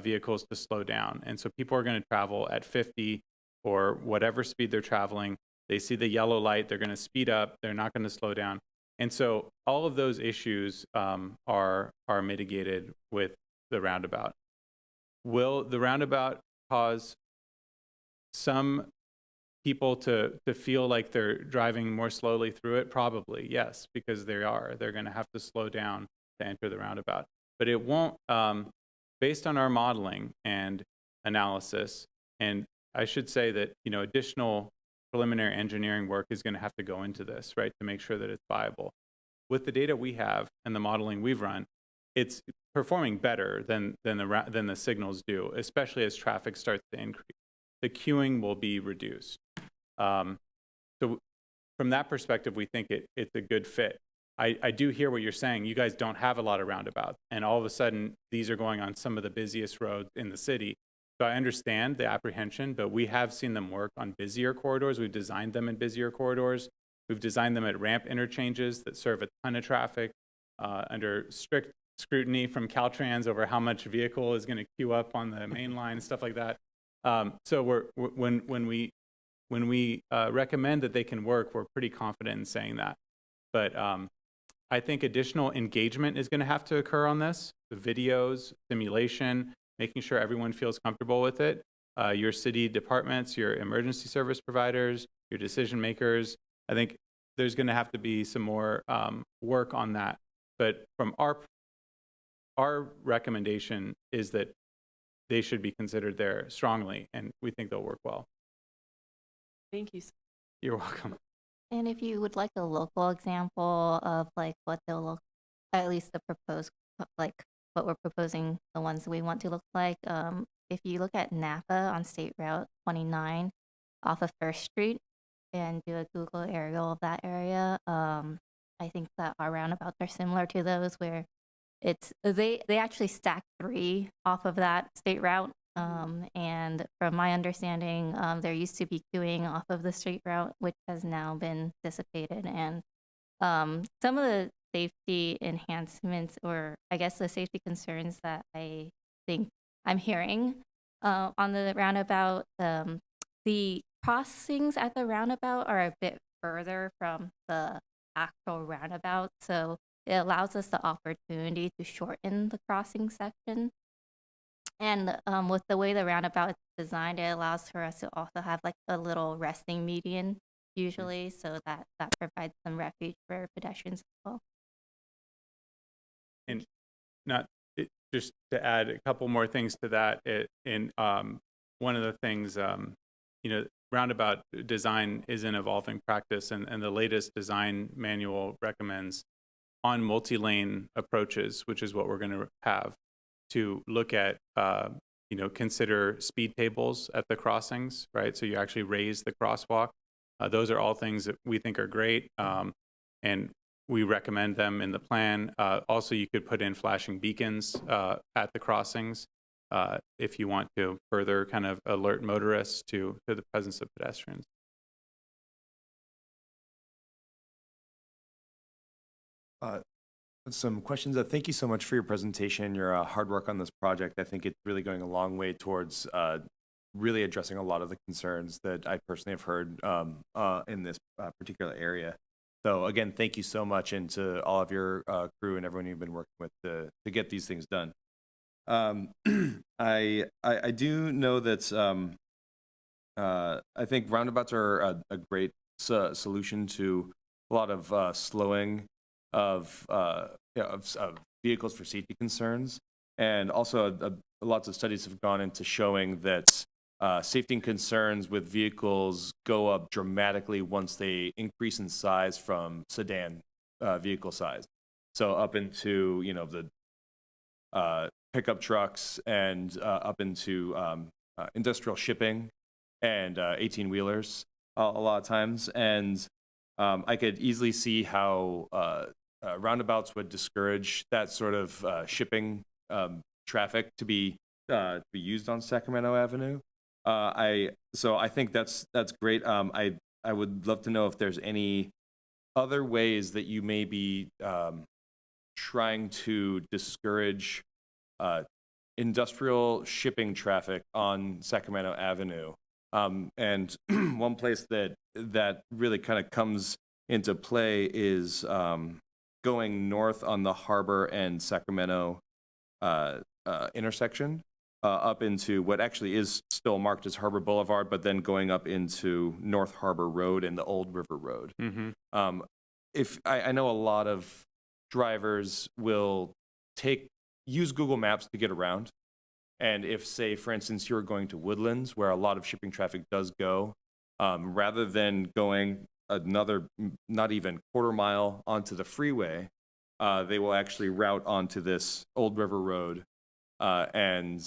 vehicles to slow down. And so people are going to travel at 50 or whatever speed they're traveling. They see the yellow light, they're going to speed up. They're not going to slow down. And so all of those issues are mitigated with the roundabout. Will the roundabout cause some people to feel like they're driving more slowly through it? Probably, yes, because they are. They're going to have to slow down to enter the roundabout. But it won't, based on our modeling and analysis, and I should say that, you know, additional preliminary engineering work is going to have to go into this, right, to make sure that it's viable. With the data we have and the modeling we've run, it's performing better than the signals do, especially as traffic starts to increase. The queuing will be reduced. So from that perspective, we think it's a good fit. I do hear what you're saying. You guys don't have a lot of roundabouts, and all of a sudden, these are going on some of the busiest roads in the city. So I understand the apprehension, but we have seen them work on busier corridors. We've designed them in busier corridors. We've designed them at ramp interchanges that serve a ton of traffic under strict scrutiny from Caltrans over how much vehicle is going to queue up on the main line and stuff like that. So when we recommend that they can work, we're pretty confident in saying that. But I think additional engagement is going to have to occur on this. The videos, simulation, making sure everyone feels comfortable with it. Your city departments, your emergency service providers, your decision makers. I think there's going to have to be some more work on that. But from our recommendation is that they should be considered there strongly, and we think they'll work well. Thank you. You're welcome. And if you would like a local example of like what they'll look, at least the proposed, like what we're proposing, the ones we want to look like, if you look at Napa on State Route 29 off of First Street and do a Google aerial of that area, I think that our roundabouts are similar to those where it's they actually stack 3 off of that state route. And from my understanding, there used to be queuing off of the street route, which has now been dissipated. And some of the safety enhancements, or I guess the safety concerns that I think I'm hearing on the roundabout, the crossings at the roundabout are a bit further from the actual roundabout. So it allows us the opportunity to shorten the crossing section. And with the way the roundabout is designed, it allows for us to also have like a little resting median usually, so that provides some refuge for pedestrians as well. And just to add a couple more things to that, one of the things, roundabout design is an evolving practice, and the latest design manual recommends on multi-lane approaches, which is what we're going to have, to look at, consider speed tables at the crossings, right? So you actually raise the crosswalk. Those are all things that we think are great, and we recommend them in the plan. Also, you could put in flashing beacons at the crossings if you want to further kind of alert motorists to the presence of pedestrians. Some questions. Thank you so much for your presentation, your hard work on this project. I think it's really going a long way towards really addressing a lot of the concerns that I personally have heard in this particular area. So again, thank you so much, and to all of your crew and everyone you've been working with to get these things done. I do know that I think roundabouts are a great solution to a lot of slowing of vehicles for safety concerns, and also lots of studies have gone into showing that safety concerns with vehicles go up dramatically once they increase in size from sedan vehicle size. So up into the pickup trucks and up into industrial shipping and 18-wheelers. a lot of times, and I could easily see how roundabouts would discourage that sort of shipping traffic to be used on Sacramento Avenue. So I think that's great. I would love to know if there's any other ways that you may be trying to discourage industrial shipping traffic on Sacramento Avenue. And one place that really kind of comes into play is going north on the Harbor and Sacramento intersection, up into what actually is still marked as Harbor Boulevard, but then going up into North Harbor Road and the Old River Road. If I know a lot of drivers will use Google Maps to get around. And if, say, for instance, you're going to Woodlands, where a lot of shipping traffic does go, rather than going another, not even quarter mile onto the freeway, they will actually route onto this Old River Road. And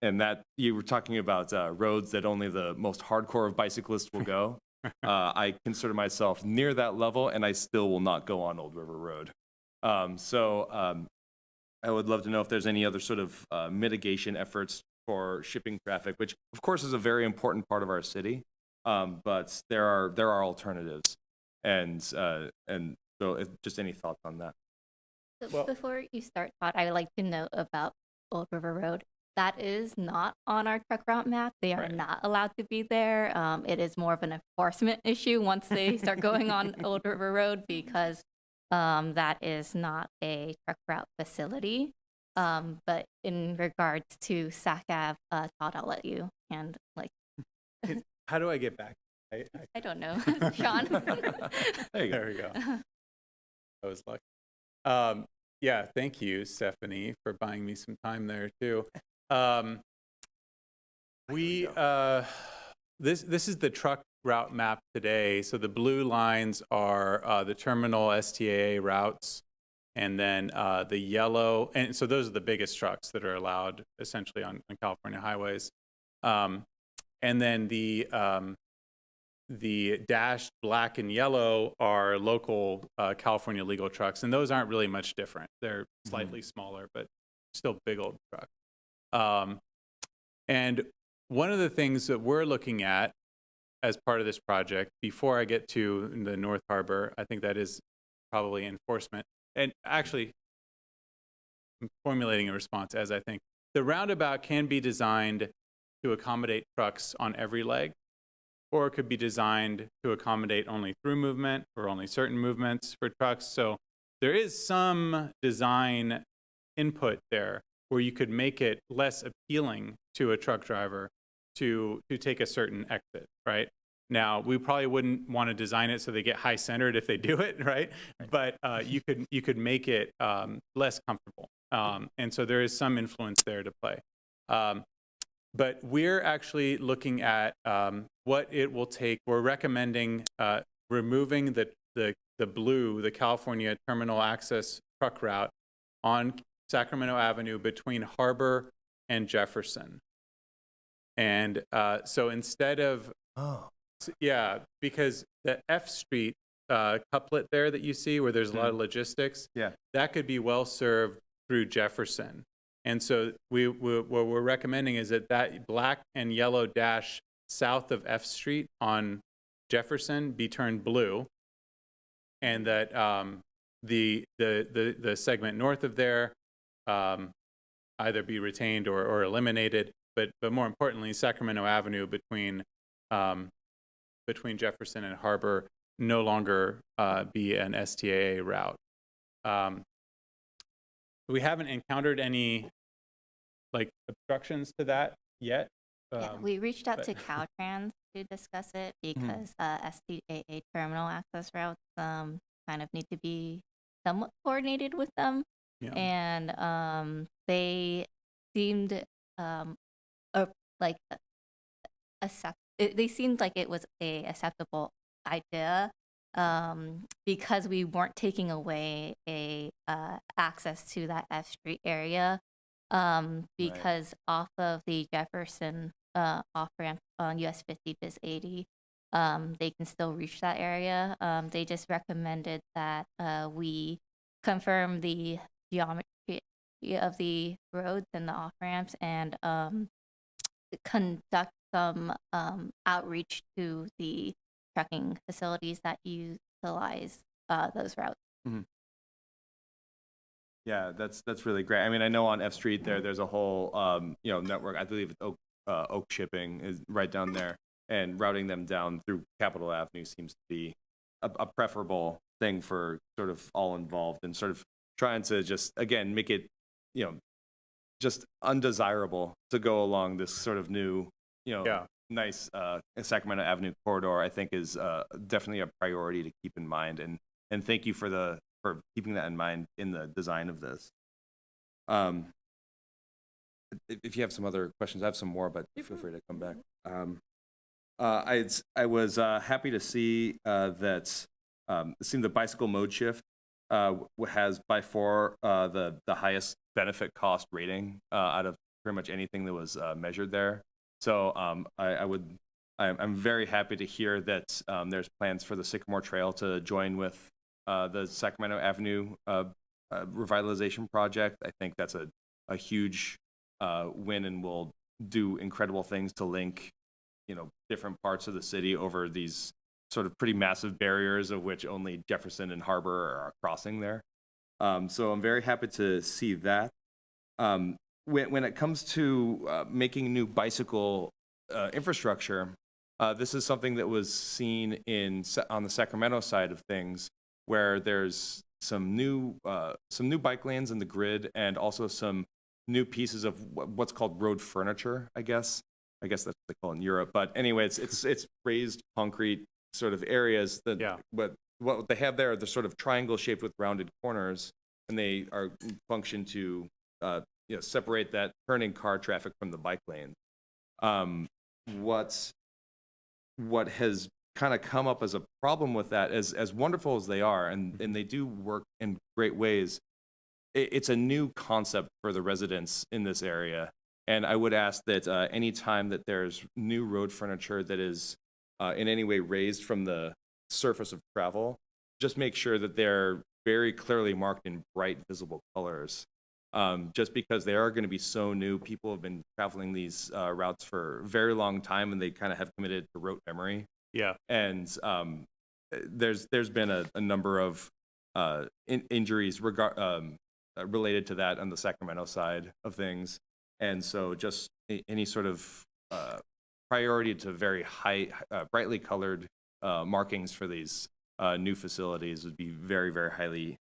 that, you were talking about roads that only the most hardcore of bicyclists will go. I consider myself near that level, and I still will not go on Old River Road. I would love to know if there's any other sort of mitigation efforts for shipping traffic, which of course is a very important part of our city, but there are alternatives, and so just any thoughts on that? So before you start, Todd, I would like to note about Old River Road. That is not on our truck route map. They are not allowed to be there. It is more of an enforcement issue once they start going on Old River Road, because that is not a truck route facility. But in regards to Sac Ave, Todd, I'll let you and How do I get back? I don't know, Sean. There we go. I was lucky. Yeah, thank you, Stephanie, for buying me some time there too. This is the truck route map today. So the blue lines are the terminal STAA routes, and then the yellow, and so those are the biggest trucks that are allowed essentially on California highways. And then the dashed black and yellow are local California legal trucks, and those aren't really much different. They're slightly smaller, but still big old trucks. And one of the things that we're looking at as part of this project, before I get to the North Harbor, I think that is probably enforcement. And actually, I'm formulating a response as I think. The roundabout can be designed to accommodate trucks on every leg, or it could be designed to accommodate only through movement or only certain movements for trucks. So there is some design input there where you could make it less appealing to a truck driver to take a certain exit, right? Now, we probably wouldn't want to design it so they get high centered if they do it, right? But you could make it less comfortable. And so there is some influence there to play. But we're actually looking at what it will take. We're recommending removing the blue, the California terminal access truck route on Sacramento Avenue between Harbor and Jefferson. And so instead of, yeah, because the F Street couplet there that you see where there's a lot of logistics, that could be well served through Jefferson. And so what we're recommending is that black and yellow dash south of F Street on Jefferson be turned blue, and that the segment north of there either be retained or eliminated. But more importantly, Sacramento Avenue between Jefferson and Harbor no longer be an STAA route. We haven't encountered any obstructions to that yet. Yeah, we reached out to Caltrans to discuss it because STAA terminal access routes kind of need to be somewhat coordinated with them. Yeah. And they seemed they seemed like it was a acceptable idea because we weren't taking away a access to that F Street area because off of the Jefferson off ramp on US 50 bis 80 they can still reach that area. They just recommended that we confirm the geometry of the roads and the off-ramps and conduct some outreach to the trucking facilities that utilize those routes. Yeah, that's really great. I mean, I know on F Street there's a whole network. I believe it's Oak Shipping is right down there, and routing them down through Capitol Avenue seems to be a preferable thing for sort of all involved, and sort of trying to just again make it just undesirable to go along this sort of new nice Sacramento Avenue corridor. I think is definitely a priority to keep in mind, and thank you for keeping that in mind in the design of this. If you have some other questions, I have some more, but feel free to come back. I was happy to see that it seemed the bicycle mode shift has by far the highest benefit cost rating out of pretty much anything that was measured there. So I'm very happy to hear that there's plans for the Sycamore Trail to join with the Sacramento Avenue revitalization project. I think that's a huge win, and will do incredible things to link, different parts of the city over these sort of pretty massive barriers, of which only Jefferson and Harbor are crossing there. So I'm very happy to see that. When it comes to making new bicycle infrastructure, this is something that was seen on the Sacramento side of things, where there's some new bike lanes in the grid, and also some new pieces of what's called road furniture. I guess that's what they call it in Europe. But anyway, it's raised concrete sort of areas that what they have there, they're sort of triangle shaped with rounded corners, and they are function to separate that turning car traffic from the bike lane. What has kind of come up as a problem with that, as wonderful as they are, and they do work in great ways, it's a new concept for the residents in this area. And I would ask that any time that there's new road furniture that is in any way raised from the surface of travel, just make sure that they're very clearly marked in bright, visible colors. Just because they are going to be so new. People have been traveling these routes for a very long time, and they kind of have committed to rote memory. Yeah. And there's been a number of injuries related to that on the Sacramento side of things. And so just any sort of priority to very high, brightly colored markings for these new facilities would be very, very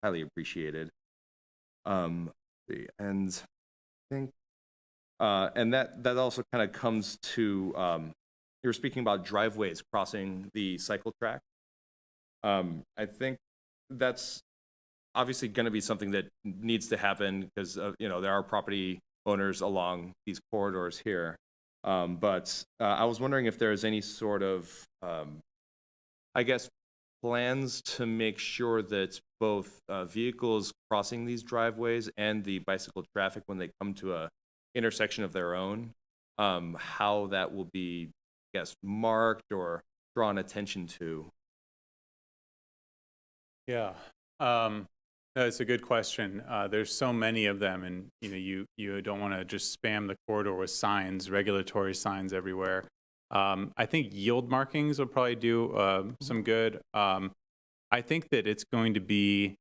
highly appreciated. And I think, and that also kind of comes to, you were speaking about driveways crossing the cycle track. I think that's obviously going to be something that needs to happen, because there are property owners along these corridors here. But I was wondering if there's any sort of, I guess, plans to make sure that both vehicles crossing these driveways and the bicycle traffic, when they come to a intersection of their own, how that will be, I guess, marked or drawn attention to. Yeah. That's a good question. There's so many of them, and you don't want to just spam the corridor with signs, regulatory signs everywhere. I think yield markings will probably do some good. I think that it's going to be,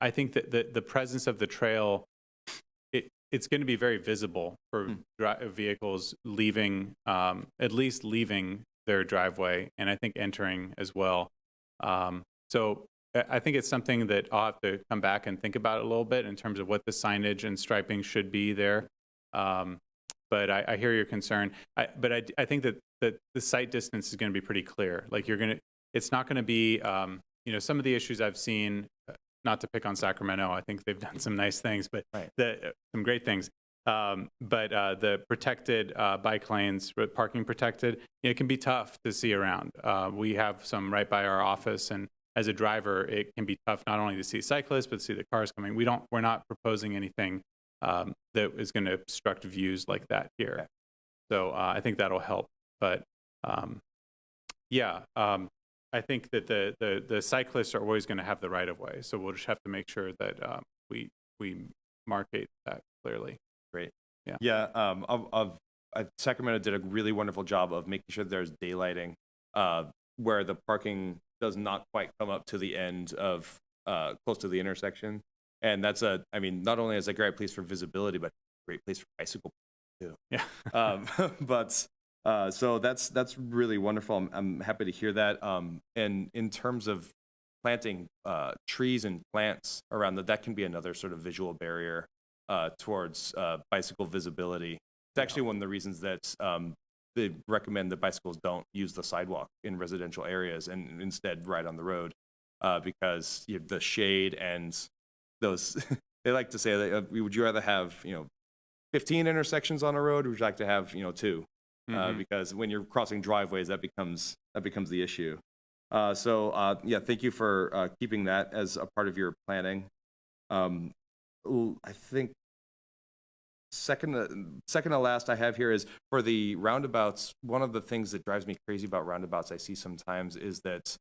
I think that the presence of the trail, it's going to be very visible for vehicles leaving, at least leaving their driveway, and I think entering as well. So I think it's something that I'll have to come back and think about a little bit in terms of what the signage and striping should be there. But I hear your concern. But I think that the sight distance is going to be pretty clear. Like it's not going to be, some of the issues I've seen, not to pick on Sacramento, I think they've done some nice things, but some great things. But the protected bike lanes, parking protected, it can be tough to see around. We have some right by our office, and as a driver, it can be tough not only to see cyclists, but to see the cars coming. We're not proposing anything that is going to obstruct views like that here. So I think that'll help. But Yeah, I think that the cyclists are always going to have the right of way, so we'll just have to make sure that we market that clearly. Great. Yeah. Yeah. Sacramento did a really wonderful job of making sure there's daylighting, where the parking does not quite come up to the end of close to the intersection, and that's I mean, not only is it a great place for visibility, but a great place for bicycle too. Yeah. But so that's really wonderful. I'm happy to hear that. And in terms of planting trees and plants around that can be another sort of visual barrier towards bicycle visibility. It's actually one of the reasons that they recommend that bicycles don't use the sidewalk in residential areas and instead ride on the road because you have the shade and those. They like to say that would you rather have 15 intersections on a road, or would you like to have 2? Because when you're crossing driveways, that becomes the issue. So yeah, thank you for keeping that as a part of your planning. I think second to last I have here is for the roundabouts. One of the things that drives me crazy about roundabouts I see sometimes is that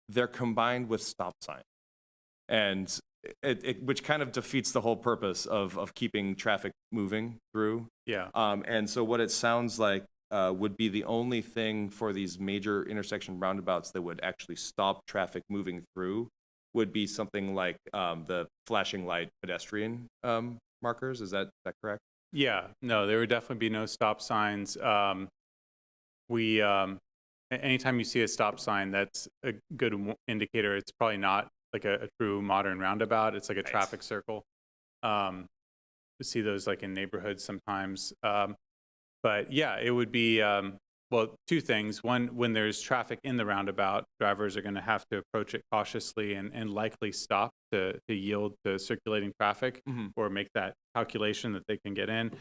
they're combined with stop sign, and which kind of defeats the whole purpose of keeping traffic moving through. Yeah. And so what it sounds like would be the only thing for these major intersection roundabouts that would actually stop traffic moving through would be something like the flashing light pedestrian markers. Is that correct? Yeah, no, there would definitely be no stop signs. Anytime you see a stop sign, that's a good indicator. It's probably not like a true modern roundabout. It's like a Nice. traffic circle. We see those like in neighborhoods sometimes. But yeah, it would be, well, 2 things. One, when there's traffic in the roundabout, drivers are going to have to approach it cautiously and likely stop to yield to circulating traffic or make that calculation that they can get in,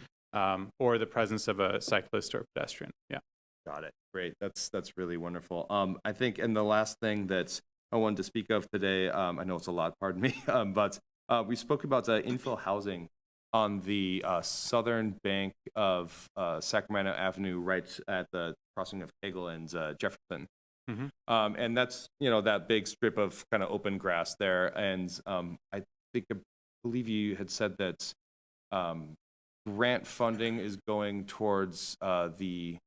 or the presence of a cyclist or pedestrian. Yeah. Got it. Great. That's really wonderful. I think, and the last thing that I wanted to speak of today, I know it's a lot, pardon me, but we spoke about infill housing on the southern bank of Sacramento Avenue, right at the crossing of Cagle and Jefferson. And that's, that big strip of kind of open grass there. And I believe you had said that grant funding is going towards the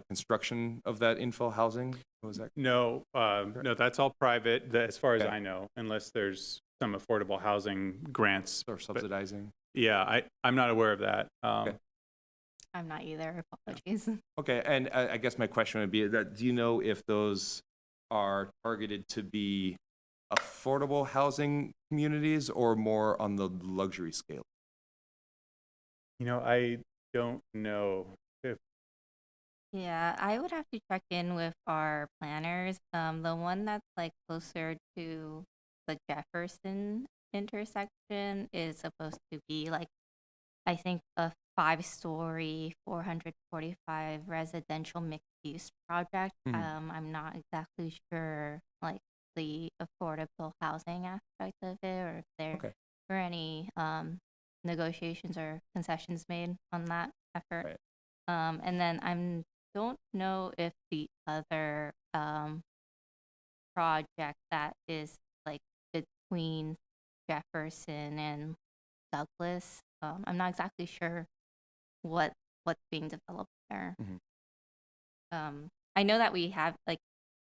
construction of that infill housing. What was that? No, no, that's all private, as far as Okay. I know, unless there's some affordable housing grants. Or subsidizing? Yeah, I'm not aware of that. Okay. I'm not either. Apologies. Okay, and I guess my question would be that do you know if those are targeted to be affordable housing communities or more on the luxury scale? I don't know. Yeah, I would have to check in with our planners. The one that's like closer to the Jefferson intersection is supposed to be like, I think, a 5-story, 445 residential mixed-use project. I'm not exactly sure, like, the affordable housing aspect of it, or if there were any negotiations or concessions made on that effort. Right. And then I don't know if the other project that is like between Jefferson and Douglas, I'm not exactly sure what's being developed there. I know that we have like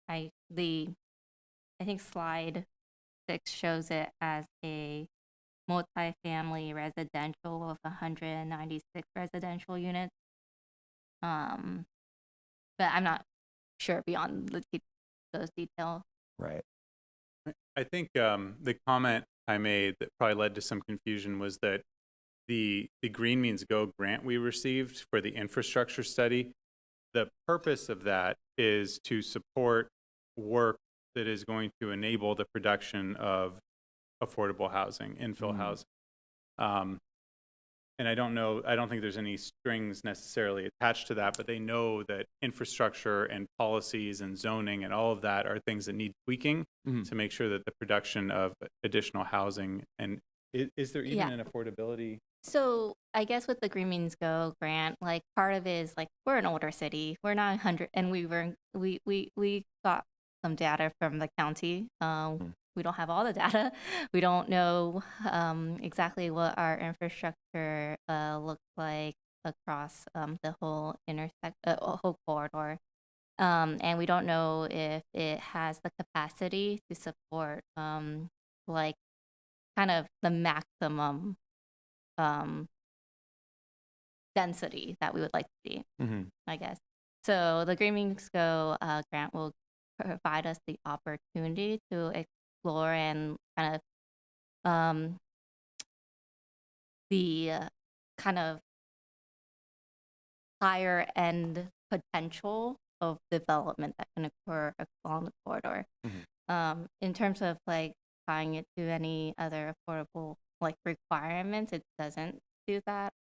I think slide 6 shows it as a multifamily residential of 196 residential units. But I'm not sure beyond those details. Right. I think the comment I made that probably led to some confusion was that the Green Means Go grant we received for the infrastructure study, the purpose of that is to support work that is going to enable the production of affordable housing, infill housing. And I don't think there's any strings necessarily attached to that, but they know that infrastructure and policies and zoning and all of that are things that need tweaking to make sure that the production of additional housing and Is there even Yeah. an affordability? So I guess with the Green Means Go grant, like part of it is like we're an older city. We're not 100, and we got some data from the county. We don't have all the data. We don't know exactly what our infrastructure looks like across the whole whole corridor, and we don't know if it has the capacity to support like kind of the maximum density that we would like to see, I guess. So the Green Means Go grant will provide us the opportunity to explore and kind of the kind of higher end potential of development that can occur along the corridor. In terms of like tying it to any other affordable like requirements, it doesn't do that.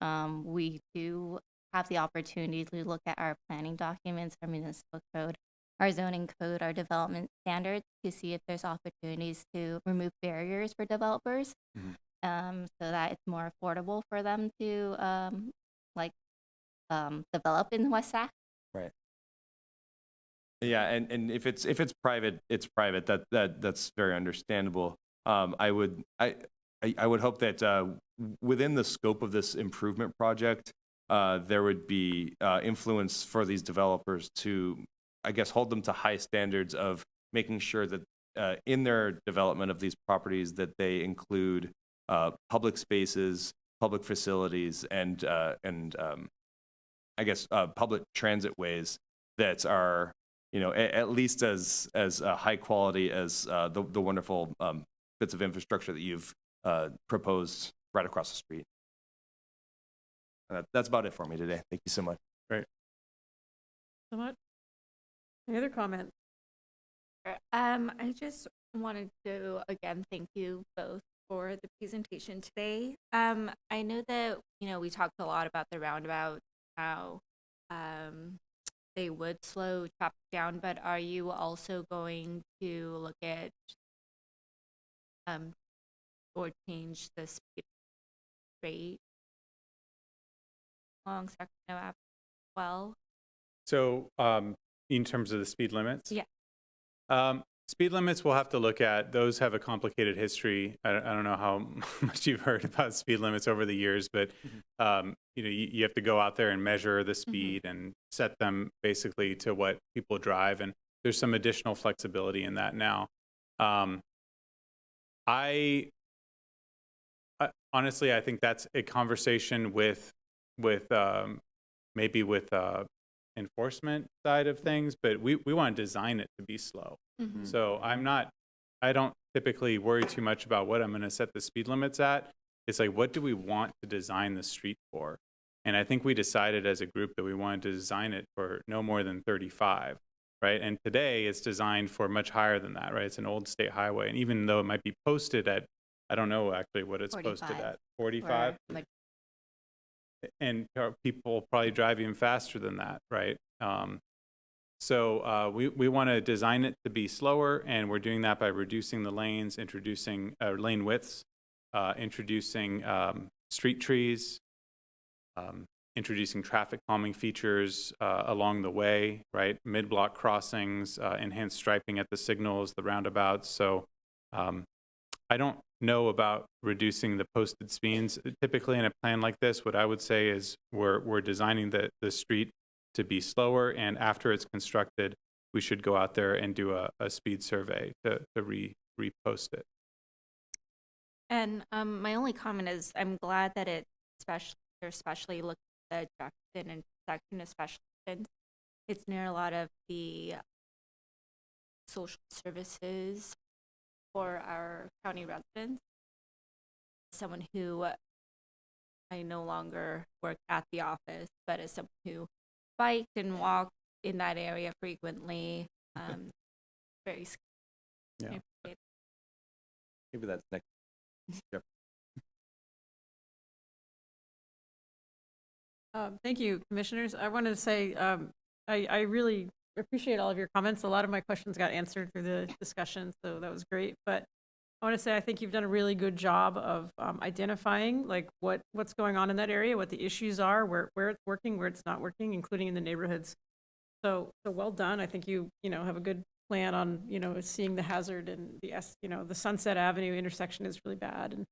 We do have the opportunity to look at our planning documents, our municipal code, our zoning code, our development standards to see if there's opportunities to remove barriers for developers, so that it's more affordable for them to develop in West Sac. Right. Yeah, and if it's private, it's private. That's very understandable. I would hope that within the scope of this improvement project, there would be influence for these developers to, I guess, hold them to high standards of making sure that in their development of these properties that they include public spaces, public facilities, and I guess public transit ways that are, you know, at least as high quality as the wonderful bits of infrastructure that you've proposed right across the street. That's about it for me today. Thank you so much. Right. So much. Any other comments? I just wanted to again thank you both for the presentation today. I know that we talked a lot about the roundabout, how they would slow traffic down, but are you also going to look at or change the speed rate along Sacramento Ave as well? So in terms of the speed limits? Yeah. Speed limits we'll have to look at. Those have a complicated history. I don't know how much you've heard about speed limits over the years, but you have to go out there and measure the speed and set them basically to what people drive, and there's some additional flexibility in that now. I honestly, I think that's a conversation with maybe with enforcement side of things, but we want to design it to be slow. So I don't typically worry too much about what I'm going to set the speed limits at. It's like, what do we want to design the street for? And I think we decided as a group that we wanted to design it for no more than 35, right? And today it's designed for much higher than that, right? It's an old state highway. And even though it might be posted at, I don't know actually what it's 45. posted at, 45? And people probably drive even faster than that, right? So we want to design it to be slower, and we're doing that by reducing the lanes, introducing lane widths, introducing street trees, introducing traffic calming features along the way, right? Mid-block crossings, enhanced striping at the signals, the roundabouts. So I don't know about reducing the posted speeds. Typically in a plan like this, what I would say is we're designing the street to be slower, and after it's constructed, we should go out there and do a speed survey to repost it. And my only comment is I'm glad that especially look at the Jackson intersection, especially since it's near a lot of the social services for our county residents. Someone who I no longer work at the office, but as someone who biked and walked in that area frequently, very scary. Yeah. Maybe that's next. Yep. Thank you, commissioners. I wanted to say I really appreciate all of your comments. A lot of my questions got answered through the discussion, so that was great. But I want to say I think you've done a really good job of identifying like what's going on in that area, what the issues are, where it's working, where it's not working, including in the neighborhoods. So well done. I think you have a good plan on seeing the hazard, and the Sunset Avenue intersection is really bad, and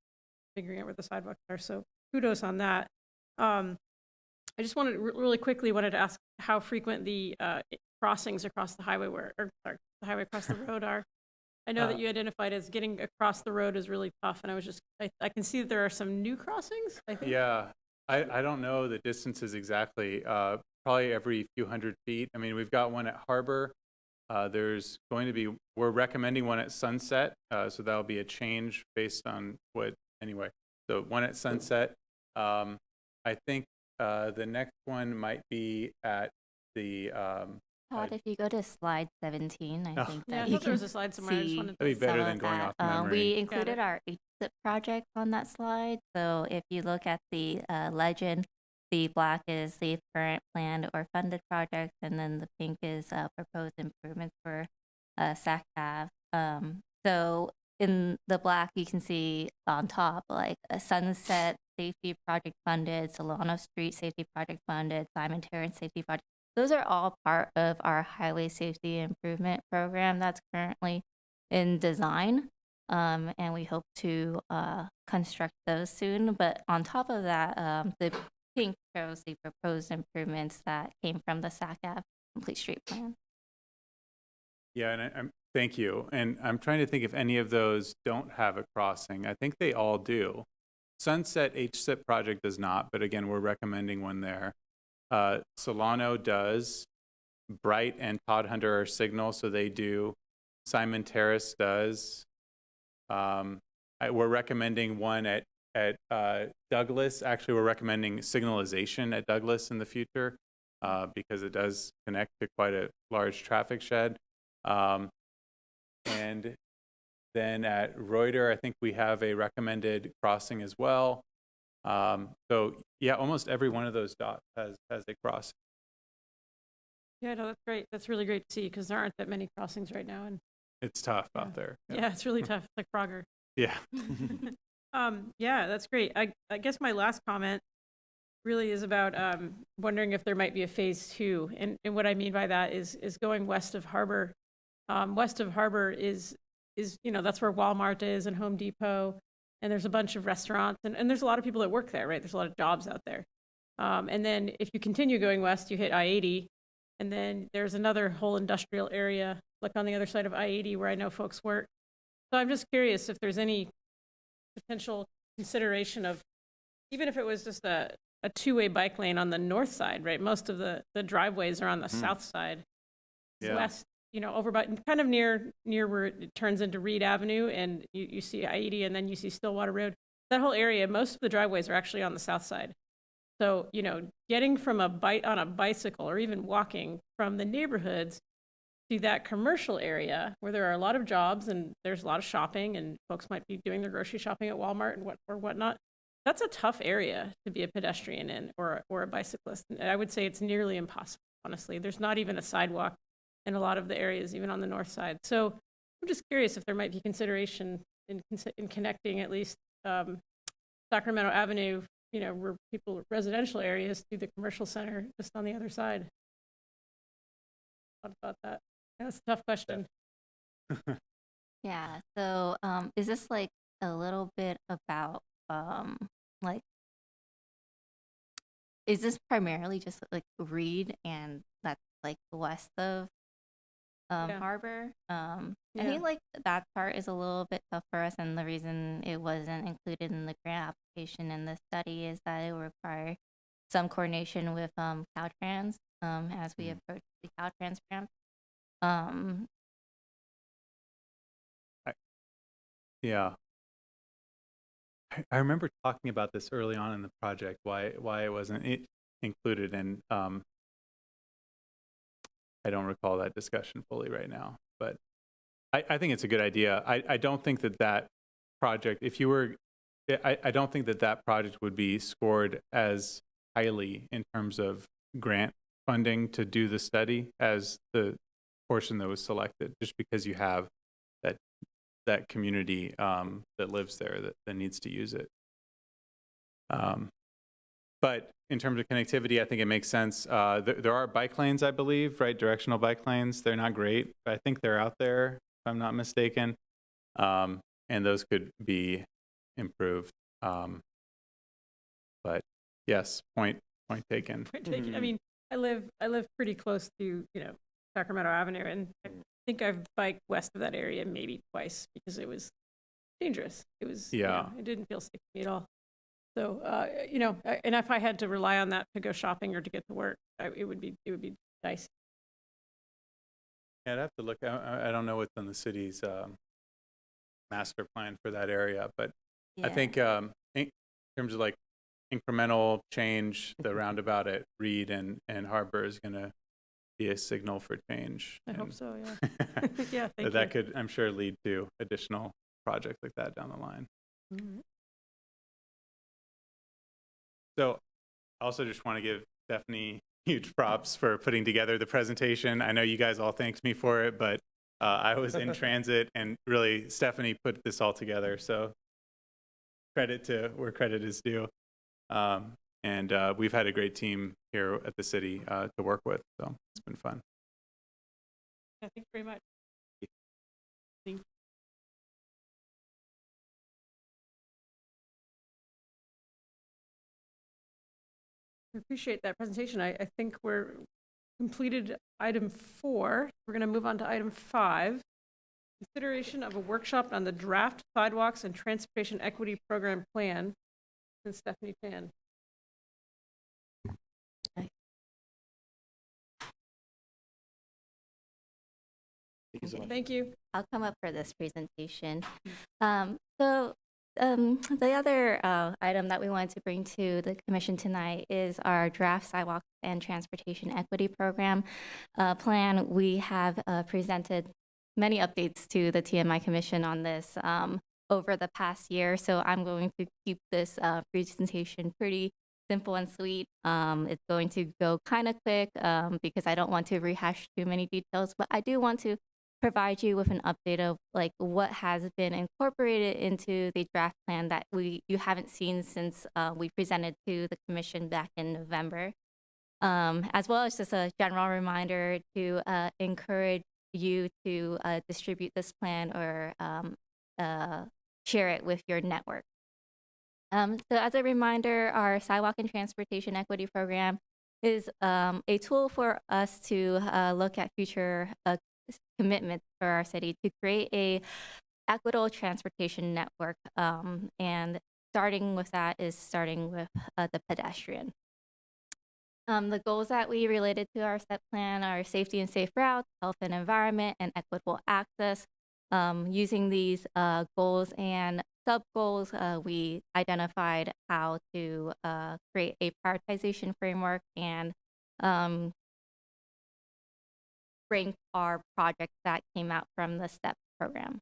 figuring out where the sidewalks are. So kudos on that. I just really quickly wanted to ask how frequent the crossings across the highway the highway across the road are. I know that you identified as getting across the road is really tough, and I can see that there are some new crossings, I think. Yeah, I don't know the distances exactly, probably every few hundred feet. I mean, we've got one at Harbor. There's going to be, we're recommending one at Sunset, so that'll be a change based on anyway. So one at Sunset. I think the next one might be at the, Todd, if you go to slide 17, I think Yeah, I that you thought there can was a slide somewhere. I just see wanted that'd be better some than of going that. off memory. We Got included it. our HSIP project on that slide. So if you look at the legend, the black is the current planned or funded project, and then the pink is proposed improvements for Sac Ave. So in the black, you can see on top, like a Sunset Safety Project funded, Solano Street Safety Project funded, Simon Terrace Safety Project. Those are all part of our highway safety improvement program that's currently in design. And we hope to construct those soon. But on top of that, the pink shows the proposed improvements that came from the Sac Ave Complete Street Plan. Yeah, and thank you. And I'm trying to think if any of those don't have a crossing. I think they all do. Sunset HSIP project does not, but again, we're recommending one there. Solano does. Bright and Todd Hunter are signal, so they do. Simon Terrace does. We're recommending one at Douglas. Actually, we're recommending signalization at Douglas in the future because it does connect to quite a large traffic shed. And then at Reuter, I think we have a recommended crossing as well. So yeah, almost every one of those dots has a crossing. Yeah, no, that's great. That's really great to see because there aren't that many crossings right now, and It's tough out there. yeah, it's really tough. It's like Frogger. Yeah. Yeah, that's great. I guess my last comment really is about wondering if there might be a phase 2. And what I mean by that is going west of Harbor. West of Harbor is that's where Walmart is and Home Depot, and there's a bunch of restaurants, and there's a lot of people that work there, right? There's a lot of jobs out there. And then if you continue going west, you hit I-80, and then there's another whole industrial area, like on the other side of I-80 where I know folks work. So I'm just curious if there's any potential consideration of, even if it was just a two-way bike lane on the north side, right? Most of the driveways are on the south side. Yeah. West, over by kind of near where it turns into Reed Avenue, and you see I-80, and then you see Stillwater Road. That whole area, most of the driveways are actually on the south side. So, getting from on a bicycle or even walking from the neighborhoods to that commercial area where there are a lot of jobs and there's a lot of shopping and folks might be doing their grocery shopping at Walmart and whatnot, that's a tough area to be a pedestrian in or a bicyclist. And I would say it's nearly impossible, honestly. There's not even a sidewalk in a lot of the areas, even on the north side. So I'm just curious if there might be consideration in connecting at least Sacramento Avenue, where residential areas, to the commercial center just on the other side. Thought about that. That's a tough question. Yeah. So is this like a little bit about is this primarily just like Reed and that's like west of Yeah. Harbor? I Yeah. think like that part is a little bit tough for us, and the reason it wasn't included in the grant application in the study is that it will require some coordination with Caltrans as we approach the Caltrans grant. Yeah. I remember talking about this early on in the project, why it wasn't included, and I don't recall that discussion fully right now, but I think it's a good idea. I don't think that project, I don't think that project would be scored as highly in terms of grant funding to do the study as the portion that was selected, just because you have that that community that lives there that needs to use it. But in terms of connectivity, I think it makes sense. There are bike lanes, I believe, right? Directional bike lanes. They're not great, but I think they're out there, if I'm not mistaken. And those could be improved. But yes, point taken. Point taken. I mean, I live pretty close to, Sacramento Avenue, and I think I've biked west of that area maybe twice because it was dangerous. It was, it didn't feel safe to me at all. So, and if I had to rely on that to go shopping or to get to work, it would be nice. Yeah, I'd have to look. I don't know what's on the city's master plan for that area, but I think in terms of like incremental change, the roundabout at Reed and Harbor is going to be a signal for change. I hope so, yeah. Yeah, thank you. That could, I'm sure, lead to additional projects like that down the line. Mhm. So I also just want to give Stephanie huge props for putting together the presentation. I know you guys all thanked me for it, but I was in transit, and really Stephanie put this all together. So credit to where credit is due. And we've had a great team here at the city to work with, so it's been fun. Yeah, thank you very much. Thank you. I appreciate that presentation. I think we're completed item 4. We're going to move on to item 5. Consideration of a workshop on the draft sidewalks and transportation equity program plan. And Stephanie Chan. Thank you so much. Thank you. I'll come up for this presentation. The other item that we wanted to bring to the commission tonight is our draft sidewalk and transportation equity program plan. We have presented many updates to the TMI commission on this over the past year, so I'm going to keep this presentation pretty simple and sweet. It's going to go kind of quick because I don't want to rehash too many details, but I do want to provide you with an update of like what has been incorporated into the draft plan that you haven't seen since we presented to the commission back in November, as well as just a general reminder to encourage you to distribute this plan or share it with your network. So as a reminder, our Sidewalk and Transportation Equity Program is a tool for us to look at future commitments for our city to create a equitable transportation network. And starting with that is starting with the pedestrian. The goals that we related to our STEP plan are safety and safe routes, health and environment, and equitable access. Using these goals and sub-goals, we identified how to create a prioritization framework and rank our projects that came out from the STEP program.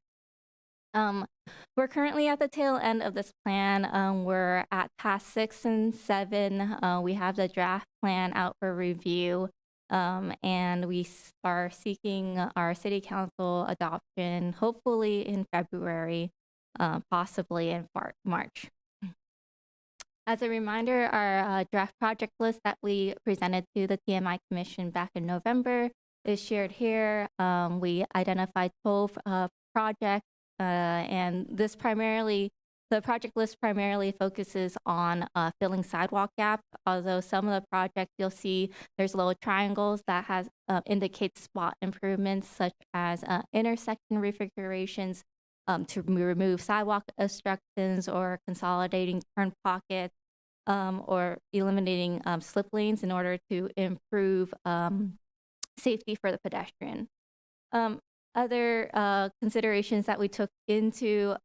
We're currently at the tail end of this plan. We're at task 6 and 7. We have the draft plan out for review, and we are seeking our city council adoption, hopefully in February, possibly in March. As a reminder, our draft project list that we presented to the TMI Commission back in November is shared here. We identified 12 projects, and the project list primarily focuses on filling sidewalk gaps, although some of the projects you'll see there's little triangles that indicate spot improvements such as intersection refigurations to remove sidewalk obstructions or consolidating turn pockets or eliminating slip lanes in order to improve safety for the pedestrian. Other considerations that we took into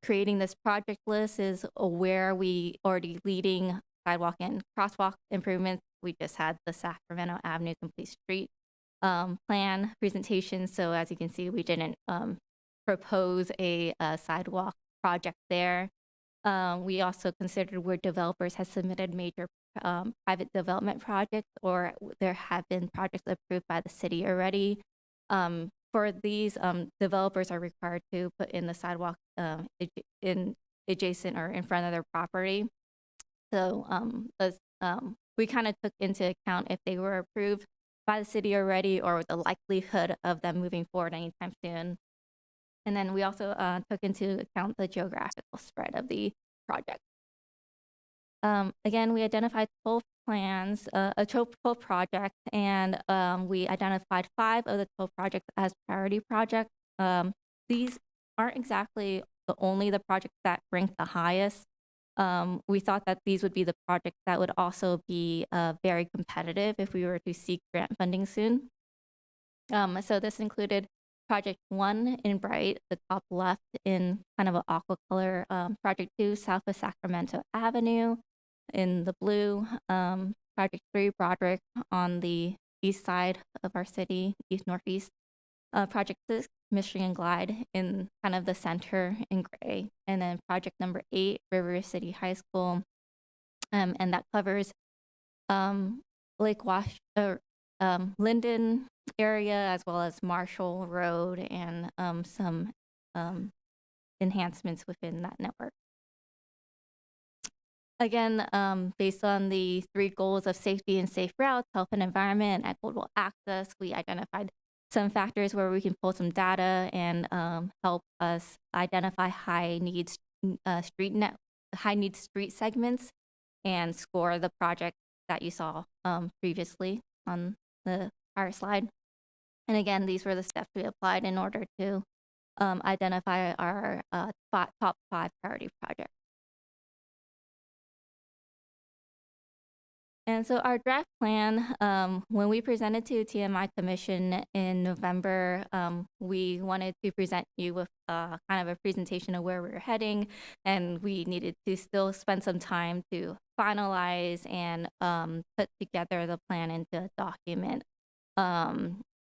creating this project list is where we already leading sidewalk and crosswalk improvements. We just had the Sacramento Avenue Complete Street plan presentation. So as you can see, we didn't propose a sidewalk project there. We also considered where developers have submitted major private development projects or there have been projects approved by the city already. for these, developers are required to put in the sidewalk in adjacent or in front of their property. So we kind of took into account if they were approved by the city already or the likelihood of them moving forward anytime soon. And then we also took into account the geographical spread of the project. Again, we identified 12 plans, 12 projects, and we identified 5 of the 12 projects as priority projects. These aren't exactly only the projects that ranked the highest. We thought that these would be the projects that would also be very competitive if we were to seek grant funding soon. So this included Project 1 in bright, the top left in kind of an aqua color. Project 2, south of Sacramento Avenue in the blue. Project 3, Broderick on the east side of our city, northeast. Project 6, Michigan Glide in kind of the center in gray. And then project number 8, River City High School. And that covers Lake Linden area, as well as Marshall Road and some enhancements within that network. Again, based on the 3 goals of safety and safe routes, health and environment, and equitable access, we identified some factors where we can pull some data and help us identify high needs street segments and score the project that you saw previously on the prior slide. And again, these were the steps we applied in order to identify our top 5 priority projects. And so our draft plan, when we presented to TMI Commission in November, we wanted to present you with kind of a presentation of where we were heading, and we needed to still spend some time to finalize and put together the plan into a document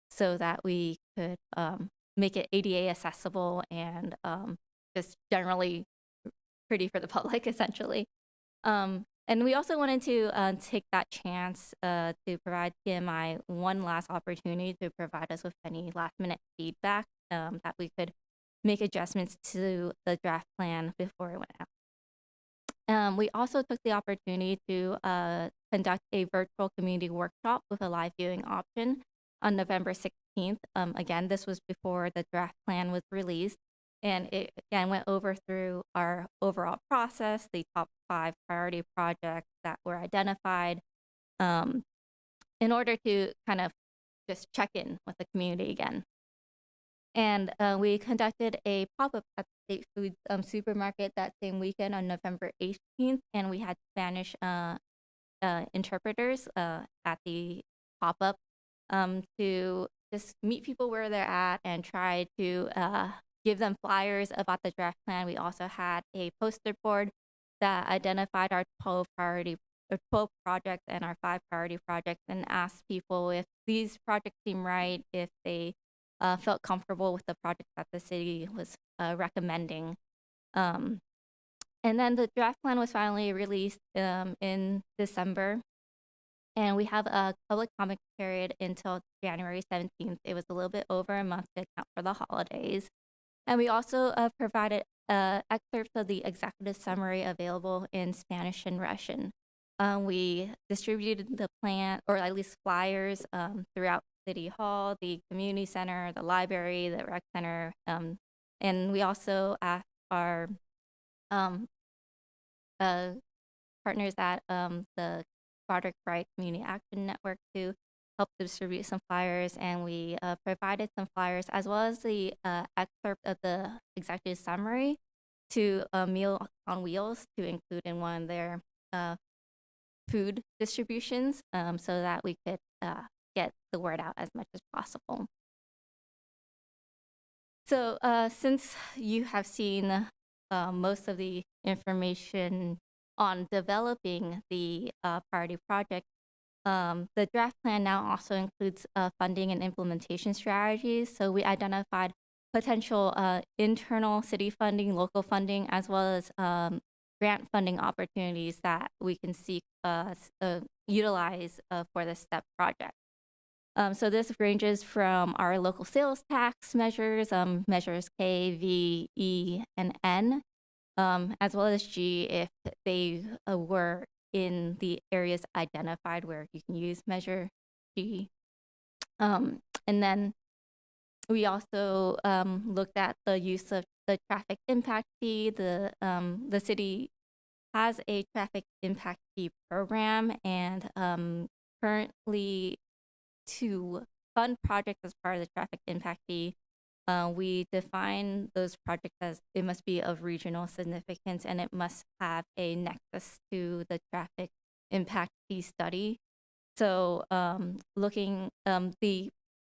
so that we could make it ADA accessible and just generally pretty for the public, essentially. And we also wanted to take that chance to provide TMI one last opportunity to provide us with any last-minute feedback that we could make adjustments to the draft plan before it went out. We also took the opportunity to conduct a virtual community workshop with a live viewing option on November 16th. Again, this was before the draft plan was released. And it, again, went over through our overall process, the top 5 priority projects that were identified in order to kind of just check in with the community again. And we conducted a pop-up at the State Food Supermarket that same weekend on November 18th, and we had Spanish interpreters at the pop-up to just meet people where they're at and try to give them flyers about the draft plan. We also had a poster board that identified our 12 projects and our 5 priority projects, and asked people if these projects seem right, if they felt comfortable with the projects that the city was recommending. And then the draft plan was finally released in December, and we have a public comment period until January 17th. It was a little bit over a month to account for the holidays. And we also provided excerpts of the executive summary available in Spanish and Russian. We distributed the plan, or at least flyers, throughout City Hall, the community center, the library, the rec center, and we also asked our partners at the Broderick Bright Community Action Network to help distribute some flyers, and we provided some flyers as well as the excerpt of the executive summary to Meal on Wheels to include in one of their food distributions so that we could get the word out as much as possible. So since you have seen most of the information on developing the priority project, the draft plan now also includes funding and implementation strategies. So we identified potential internal city funding, local funding, as well as grant funding opportunities that we can seek utilize for the STEP project. So this ranges from our local sales tax measures, measures K, V, E, and N, as well as G if they were in the areas identified where you can use measure G. And then we also looked at the use of the traffic impact fee. The city has a traffic impact fee program, and currently to fund projects as part of the traffic impact fee, we define those projects as it must be of regional significance and it must have a nexus to the traffic impact fee study. So the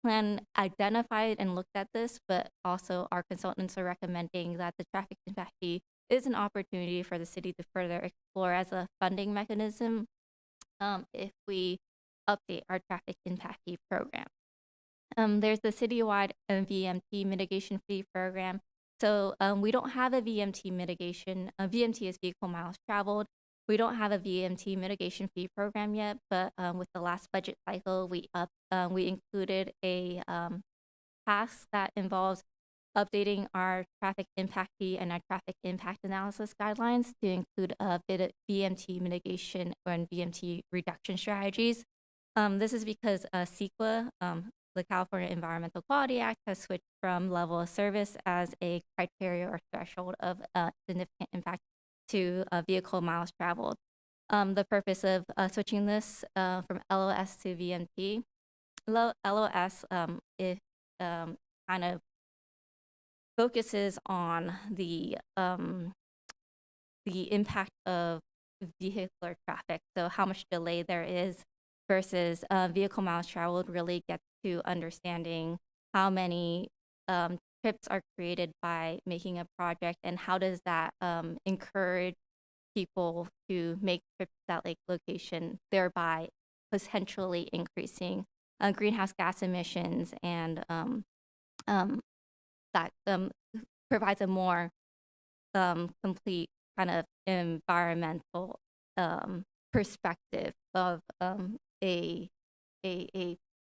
plan identified and looked at this, but also our consultants are recommending that the traffic impact fee is an opportunity for the city to further explore as a funding mechanism if we update our traffic impact fee program. There's the citywide VMT mitigation fee program. So we don't have a VMT mitigation. VMT is vehicle miles traveled. We don't have a VMT mitigation fee program yet, but with the last budget cycle, we included a task that involves updating our traffic impact fee and our traffic impact analysis guidelines to include VMT mitigation and VMT reduction strategies. This is because CEQA, the California Environmental Quality Act, has switched from level of service as a criteria or threshold of significant impact to vehicle miles traveled. The purpose of switching this from LOS to VMT, LOS kind of focuses on the impact of vehicular traffic, so how much delay there is, versus vehicle miles traveled really gets to understanding how many trips are created by making a project and how does that encourage people to make trips to that lake location, thereby potentially increasing greenhouse gas emissions, and that provides a more complete kind of environmental perspective of a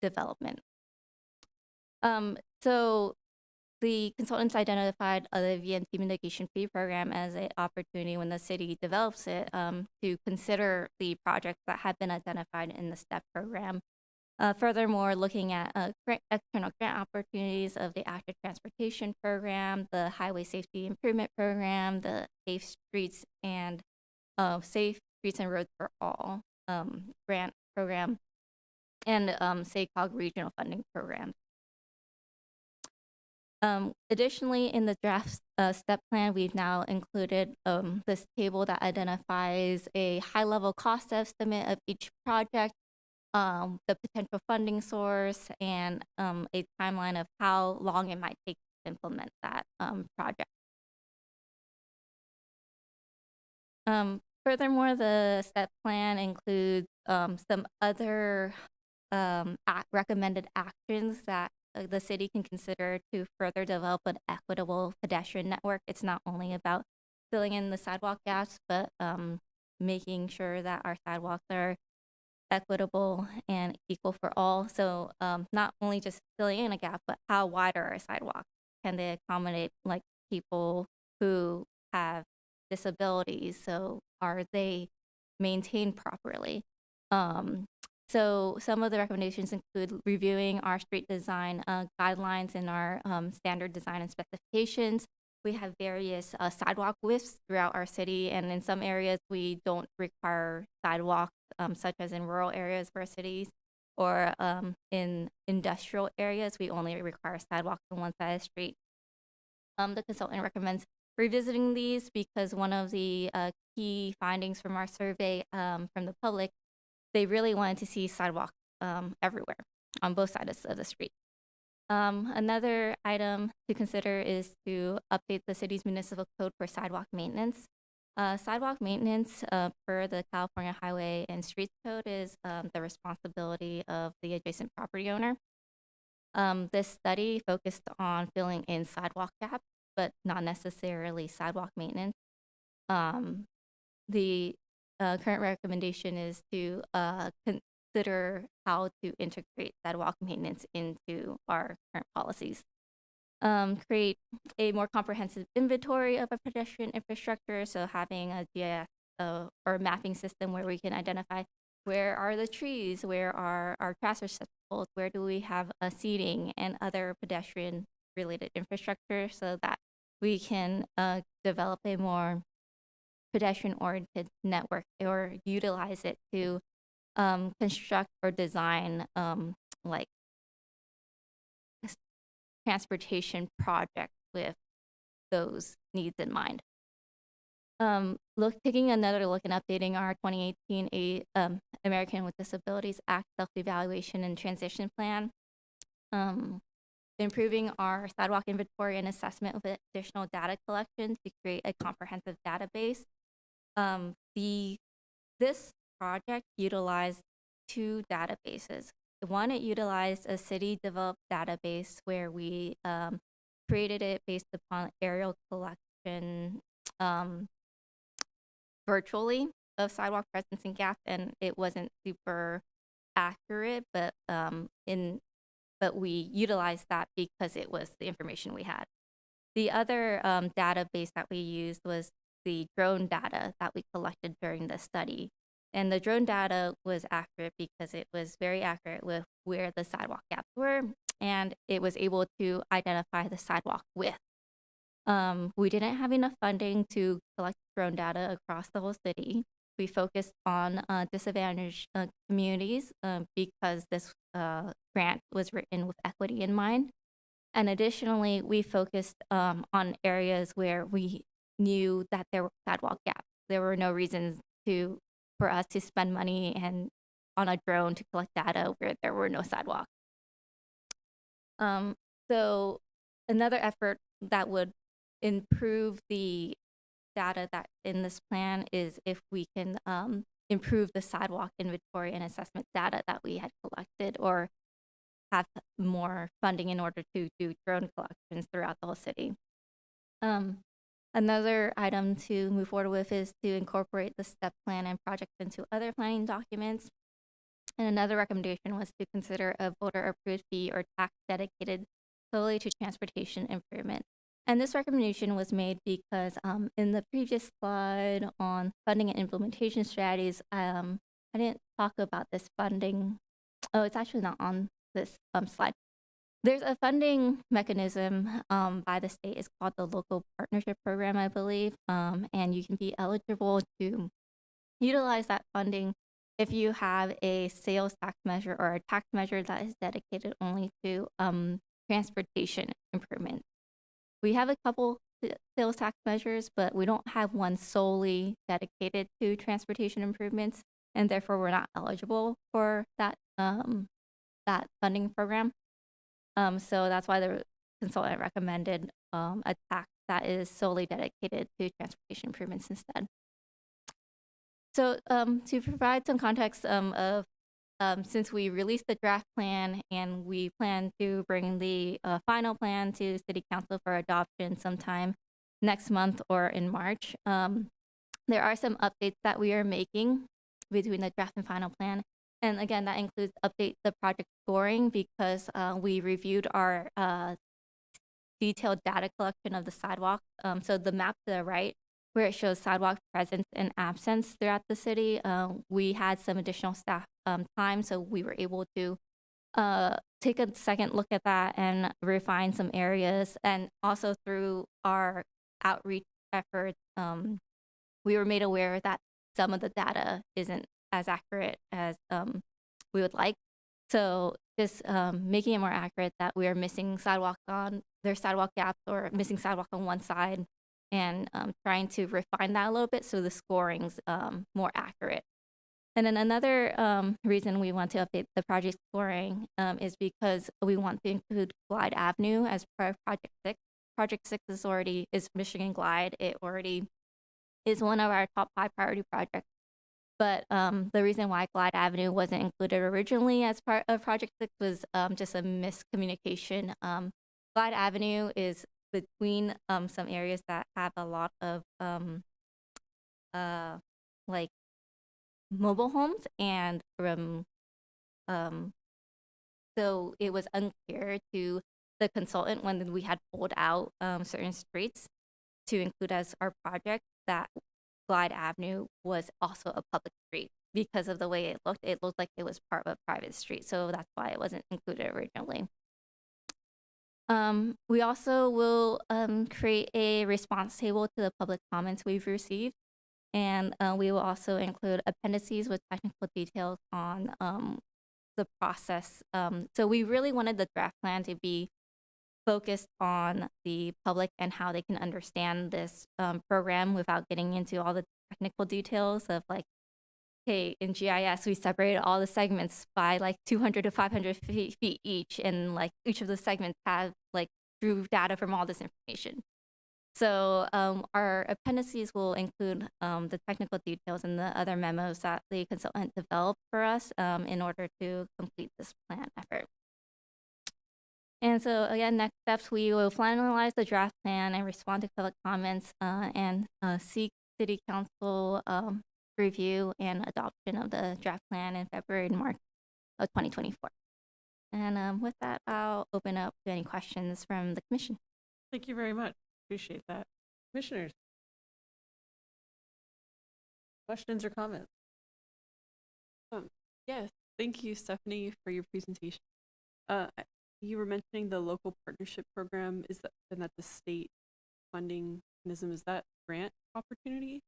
development. So the consultants identified the VMT mitigation fee program as an opportunity when the city develops it to consider the projects that have been identified in the STEP program. Furthermore, looking at external grant opportunities of the Active Transportation Program, the Highway Safety Improvement Program, the Safe Streets and Roads for All grant program, and SACOG regional funding program. Additionally, in the draft STEP plan, we've now included this table that identifies a high-level cost estimate of each project, the potential funding source, and a timeline of how long it might take to implement that project. Furthermore, the STEP plan includes some other recommended actions that the city can consider to further develop an equitable pedestrian network. It's not only about filling in the sidewalk gaps, but making sure that our sidewalks are equitable and equal for all. So not only just filling in a gap, but how wide are our sidewalks? Can they accommodate like people who have disabilities? So are they maintained properly? So some of the recommendations include reviewing our street design guidelines and our standard design and specifications. We have various sidewalk widths throughout our city, and in some areas we don't require sidewalks, such as in rural areas of our cities, or in industrial areas we only require sidewalks on one side of the street. The consultant recommends revisiting these because one of the key findings from our survey from the public, they really wanted to see sidewalks everywhere on both sides of the street. Another item to consider is to update the city's municipal code for sidewalk maintenance. Sidewalk maintenance per the California Highway and Streets Code is the responsibility of the adjacent property owner. This study focused on filling in sidewalk gaps, but not necessarily sidewalk maintenance. The current recommendation is to consider how to integrate sidewalk maintenance into our current policies. Create a more comprehensive inventory of a pedestrian infrastructure, so having a GIS or mapping system where we can identify where are the trees, where are our trash receptacles, where do we have seating and other pedestrian related infrastructure, so that we can develop a more pedestrian oriented network or utilize it to construct or design like transportation projects with those needs in mind. Taking another look and updating our 2018 American with Disabilities Act Self-Evaluation and Transition Plan. Improving our sidewalk inventory and assessment with additional data collection to create a comprehensive database. This project utilized two databases. One, it utilized a city-developed database where we created it based upon aerial collection virtually of sidewalk presence and gaps, and it wasn't super accurate, but we utilized that because it was the information we had. The other database that we used was the drone data that we collected during the study. And the drone data was accurate because it was very accurate with where the sidewalk gaps were, and it was able to identify the sidewalk width. We didn't have enough funding to collect drone data across the whole city. We focused on disadvantaged communities because this grant was written with equity in mind. And additionally, we focused on areas where we knew that there were sidewalk gaps. There were no reasons for us to spend money on a drone to collect data where there were no sidewalks. So another effort that would improve the data that in this plan is if we can improve the sidewalk inventory and assessment data that we had collected, or have more funding in order to do drone collections throughout the whole city. Another item to move forward with is to incorporate the step plan and projects into other planning documents. And another recommendation was to consider a voter-approved fee or tax dedicated solely to transportation improvement. And this recommendation was made because in the previous slide on funding and implementation strategies, I didn't talk about this funding. Oh, it's actually not on this slide. There's a funding mechanism by the state. It's called the Local Partnership Program, I believe. And you can be eligible to utilize that funding if you have a sales tax measure or a tax measure that is dedicated only to transportation improvement. We have a couple sales tax measures, but we don't have one solely dedicated to transportation improvements, and therefore we're not eligible for that funding program. So that's why the consultant recommended a tax that is solely dedicated to transportation improvements instead. So to provide some context of since we released the draft plan and we plan to bring the final plan to City Council for adoption sometime next month or in March, there are some updates that we are making between the draft and final plan. And again, that includes update the project scoring because we reviewed our detailed data collection of the sidewalk. So the map to the right, where it shows sidewalk presence and absence throughout the city, we had some additional staff time, so we were able to take a second look at that and refine some areas. And also through our outreach efforts, we were made aware that some of the data isn't as accurate as we would like. So just making it more accurate that we are missing there's sidewalk gaps or missing sidewalk on one side, and trying to refine that a little bit so the scoring's more accurate. And then another reason we want to update the project scoring is because we want to include Glide Avenue as part of Project 6. Project 6 is Michigan Glide. It already is one of our top 5 priority projects. But the reason why Glide Avenue wasn't included originally as part of Project 6 was just a miscommunication. Glide Avenue is between some areas that have a lot of like mobile homes and So it was unclear to the consultant when we had pulled out certain streets to include as our project that Glide Avenue was also a public street because of the way it looked. It looked like it was part of a private street, so that's why it wasn't included originally. We also will create a response table to the public comments we've received, and we will also include appendices with technical details on the process. So we really wanted the draft plan to be focused on the public and how they can understand this program without getting into all the technical details of like, hey, in GIS, we separated all the segments by like 200 to 500 feet each, and like each of the segments have like drew data from all this information. So our appendices will include the technical details and the other memos that the consultant developed for us in order to complete this plan effort. And so again, next steps, we will finalize the draft plan and respond to public comments and seek City Council review and adoption of the draft plan in February and March of 2024. And with that, I'll open up to any questions from the commission. Thank you very much. Appreciate that. Commissioners? Questions or comments? Yes, thank you, Stephanie, for your presentation. You were mentioning the local partnership program. Is that, and that the state funding mechanism, is that grant opportunity?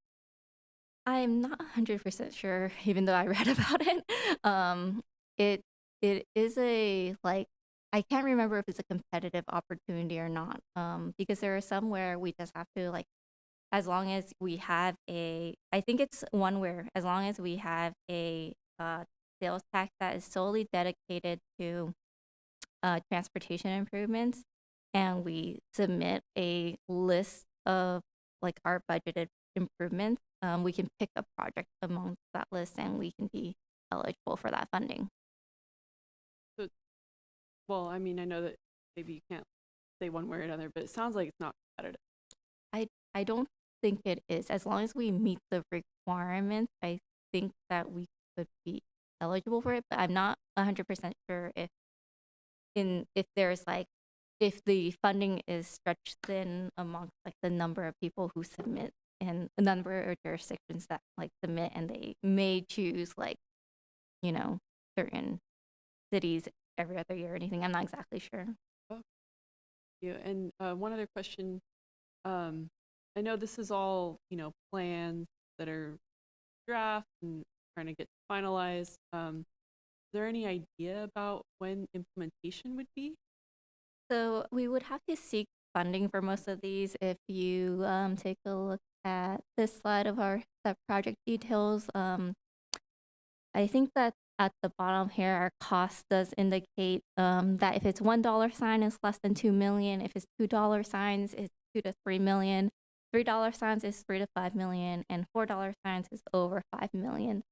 I'm not 100% sure, even though I read about it. It is a, like, I can't remember if it's a competitive opportunity or not, because there are some where we just have to, like, as long as we have I think it's one where as long as we have a sales tax that is solely dedicated to transportation improvements, and we submit a list of like our budgeted improvements, we can pick a project amongst that list and we can be eligible for that funding. So, well, I mean, I know that maybe you can't say one way or another, but it sounds like it's not competitive. I don't think it is. As long as we meet the requirements, I think that we could be eligible for it, but I'm not 100% sure if there's like, if the funding is stretched thin amongst like the number of people who submit and the number of jurisdictions that like submit, and they may choose like, you know, certain cities every other year or anything. I'm not exactly sure. Yeah, and one other question. I know this is all, you know, plans that are draft and trying to get finalized. Is there any idea about when implementation would be? So we would have to seek funding for most of these. If you take a look at this slide of our project details, I think that at the bottom here, our cost does indicate that if it's $1 sign, it's less than 2 million. If it's $2 signs, it's 2 to 3 million. $3 signs is 3 to 5 million, and $4 signs is over 5 million.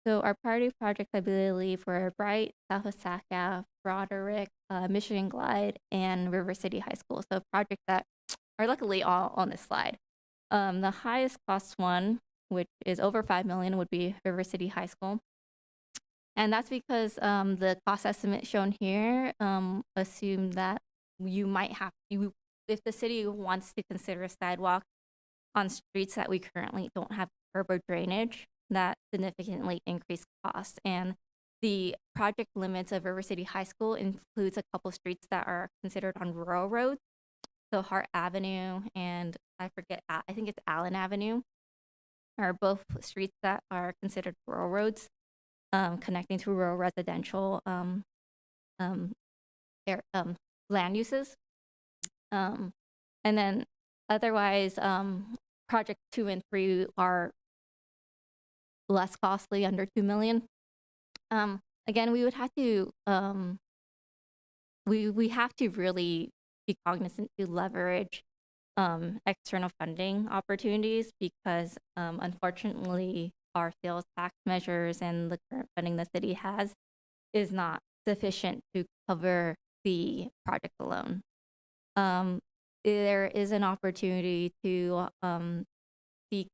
So our priority projects, I believe, were Bright, South Osaka, Broderick, Michigan Glide, and River City High School. So projects that are luckily all on this slide. The highest cost one, which is over 5 million, would be River City High School. And that's because the cost estimate shown here assume that you might have to, if the city wants to consider a sidewalk on streets that we currently don't have curb or drainage, that significantly increased costs. And the project limits of River City High School includes a couple streets that are considered on rural roads. So Hart Avenue and I think it's Allen Avenue are both streets that are considered rural roads, connecting to rural residential land uses. And then otherwise, project 2 and 3 are less costly, under 2 million. Again, we would have to, we have to really be cognizant to leverage external funding opportunities because unfortunately our sales tax measures and the current funding the city has is not sufficient to cover the project alone. There is an opportunity to seek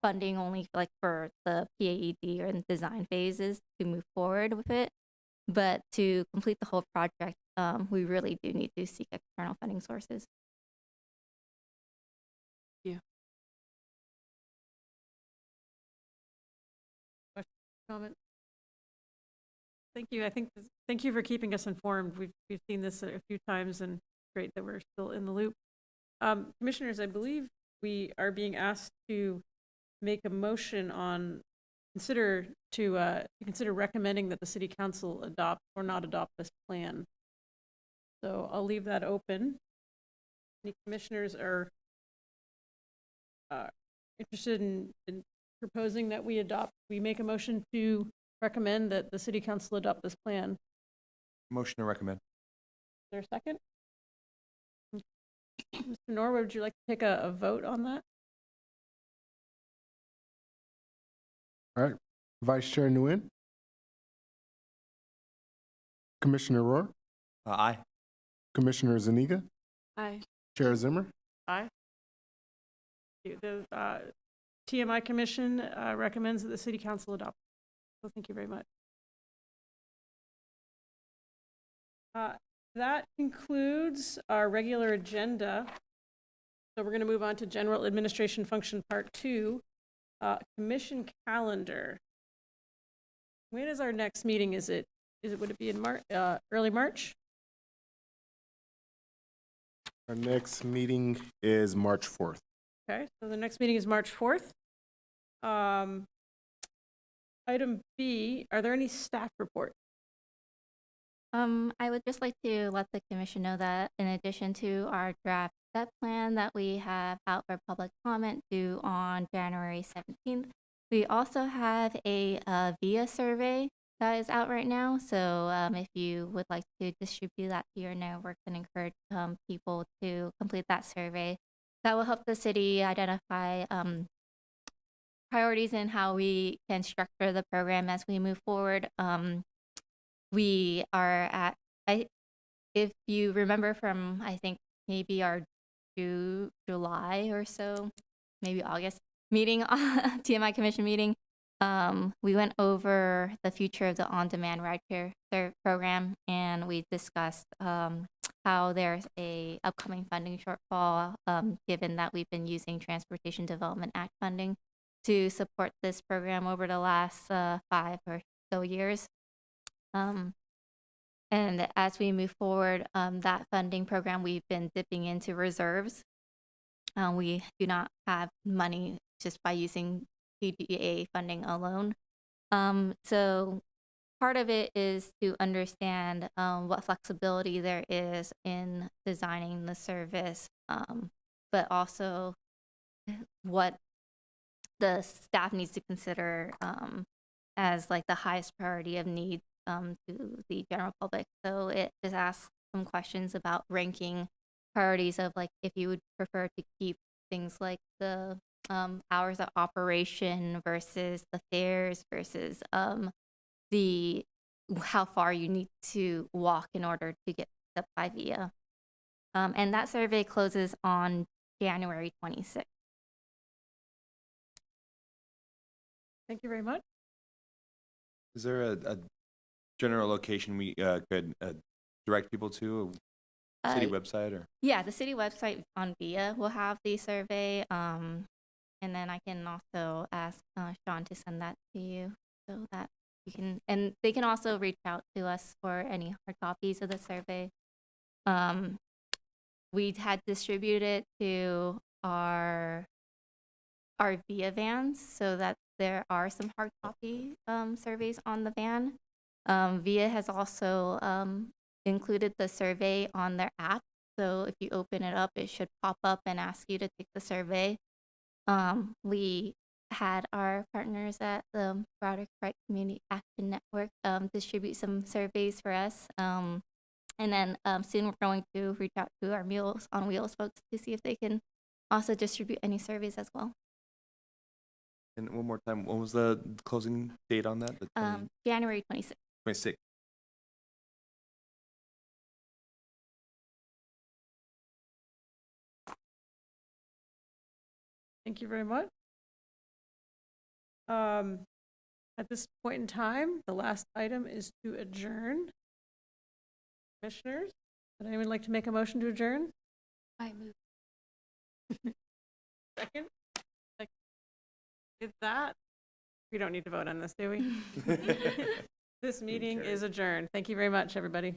funding only like for the PAED or in design phases to move forward with it. But to complete the whole project, we really do need to seek external funding sources. Comment? Thank you. Thank you for keeping us informed. We've seen this a few times, and great that we're still in the loop. Commissioners, I believe we are being asked to make a motion on consider recommending that the city council adopt or not adopt this plan. So I'll leave that open. Any commissioners are interested in proposing that we make a motion to recommend that the city council adopt this plan? Motion to recommend. Is there a second? Mr. Norwood, would you like to take a vote on that? All right. Vice Chair Nguyen. Commissioner Rohr. Aye. Commissioner Zuniga. Aye. Chair Zimmer. Aye. The TMI Commission recommends that the city council adopt. So thank you very much. That concludes our regular agenda. So we're going to move on to General Administration Function Part 2, Commission Calendar. When is our next meeting? Would it be in early March? Our next meeting is March 4th. Okay, so the next meeting is March 4th. Item B, are there any staff reports? I would just like to let the commission know that in addition to our draft set plan that we have out for public comment due on January 17th, we also have a VIA survey that is out right now. So if you would like to distribute that to your network and encourage people to complete that survey, that will help the city identify priorities in how we can structure the program as we move forward. We are at, if you remember from, I think maybe our July or so, maybe August meeting, TMI Commission meeting, we went over the future of the on-demand rideshare program, and we discussed how there's a upcoming funding shortfall, given that we've been using Transportation Development Act funding to support this program over the last 5 or so years. And as we move forward, that funding program, we've been dipping into reserves. We do not have money just by using PDA funding alone. So part of it is to understand what flexibility there is in designing the service, but also what the staff needs to consider as like the highest priority of needs to the general public. So it just asks some questions about ranking priorities of like if you would prefer to keep things like the hours of operation versus the fares versus the how far you need to walk in order to get the by VIA. And that survey closes on January 26th. Thank you very much. Is there a general location we could direct people to? A city website or? Yeah, the city website on VIA will have the survey. And then I can also ask Sean to send that to you so that you can, and they can also reach out to us for any hard copies of the survey. We had distributed to our VIA vans so that there are some hard copy surveys on the van. VIA has also included the survey on their app. So if you open it up, it should pop up and ask you to take the survey. We had our partners at the Broderick Wright Community Action Network distribute some surveys for us. And then soon we're going to reach out to our Meals on Wheels folks to see if they can also distribute any surveys as well. And one more time, what was the closing date on that? The January 26th. 26th. Thank you very much. At this point in time, the last item is to adjourn. Commissioners, would anyone like to make a motion to adjourn? I move. Second? With that, we don't need to vote on this, do we? This meeting is adjourned. Thank you very much, everybody.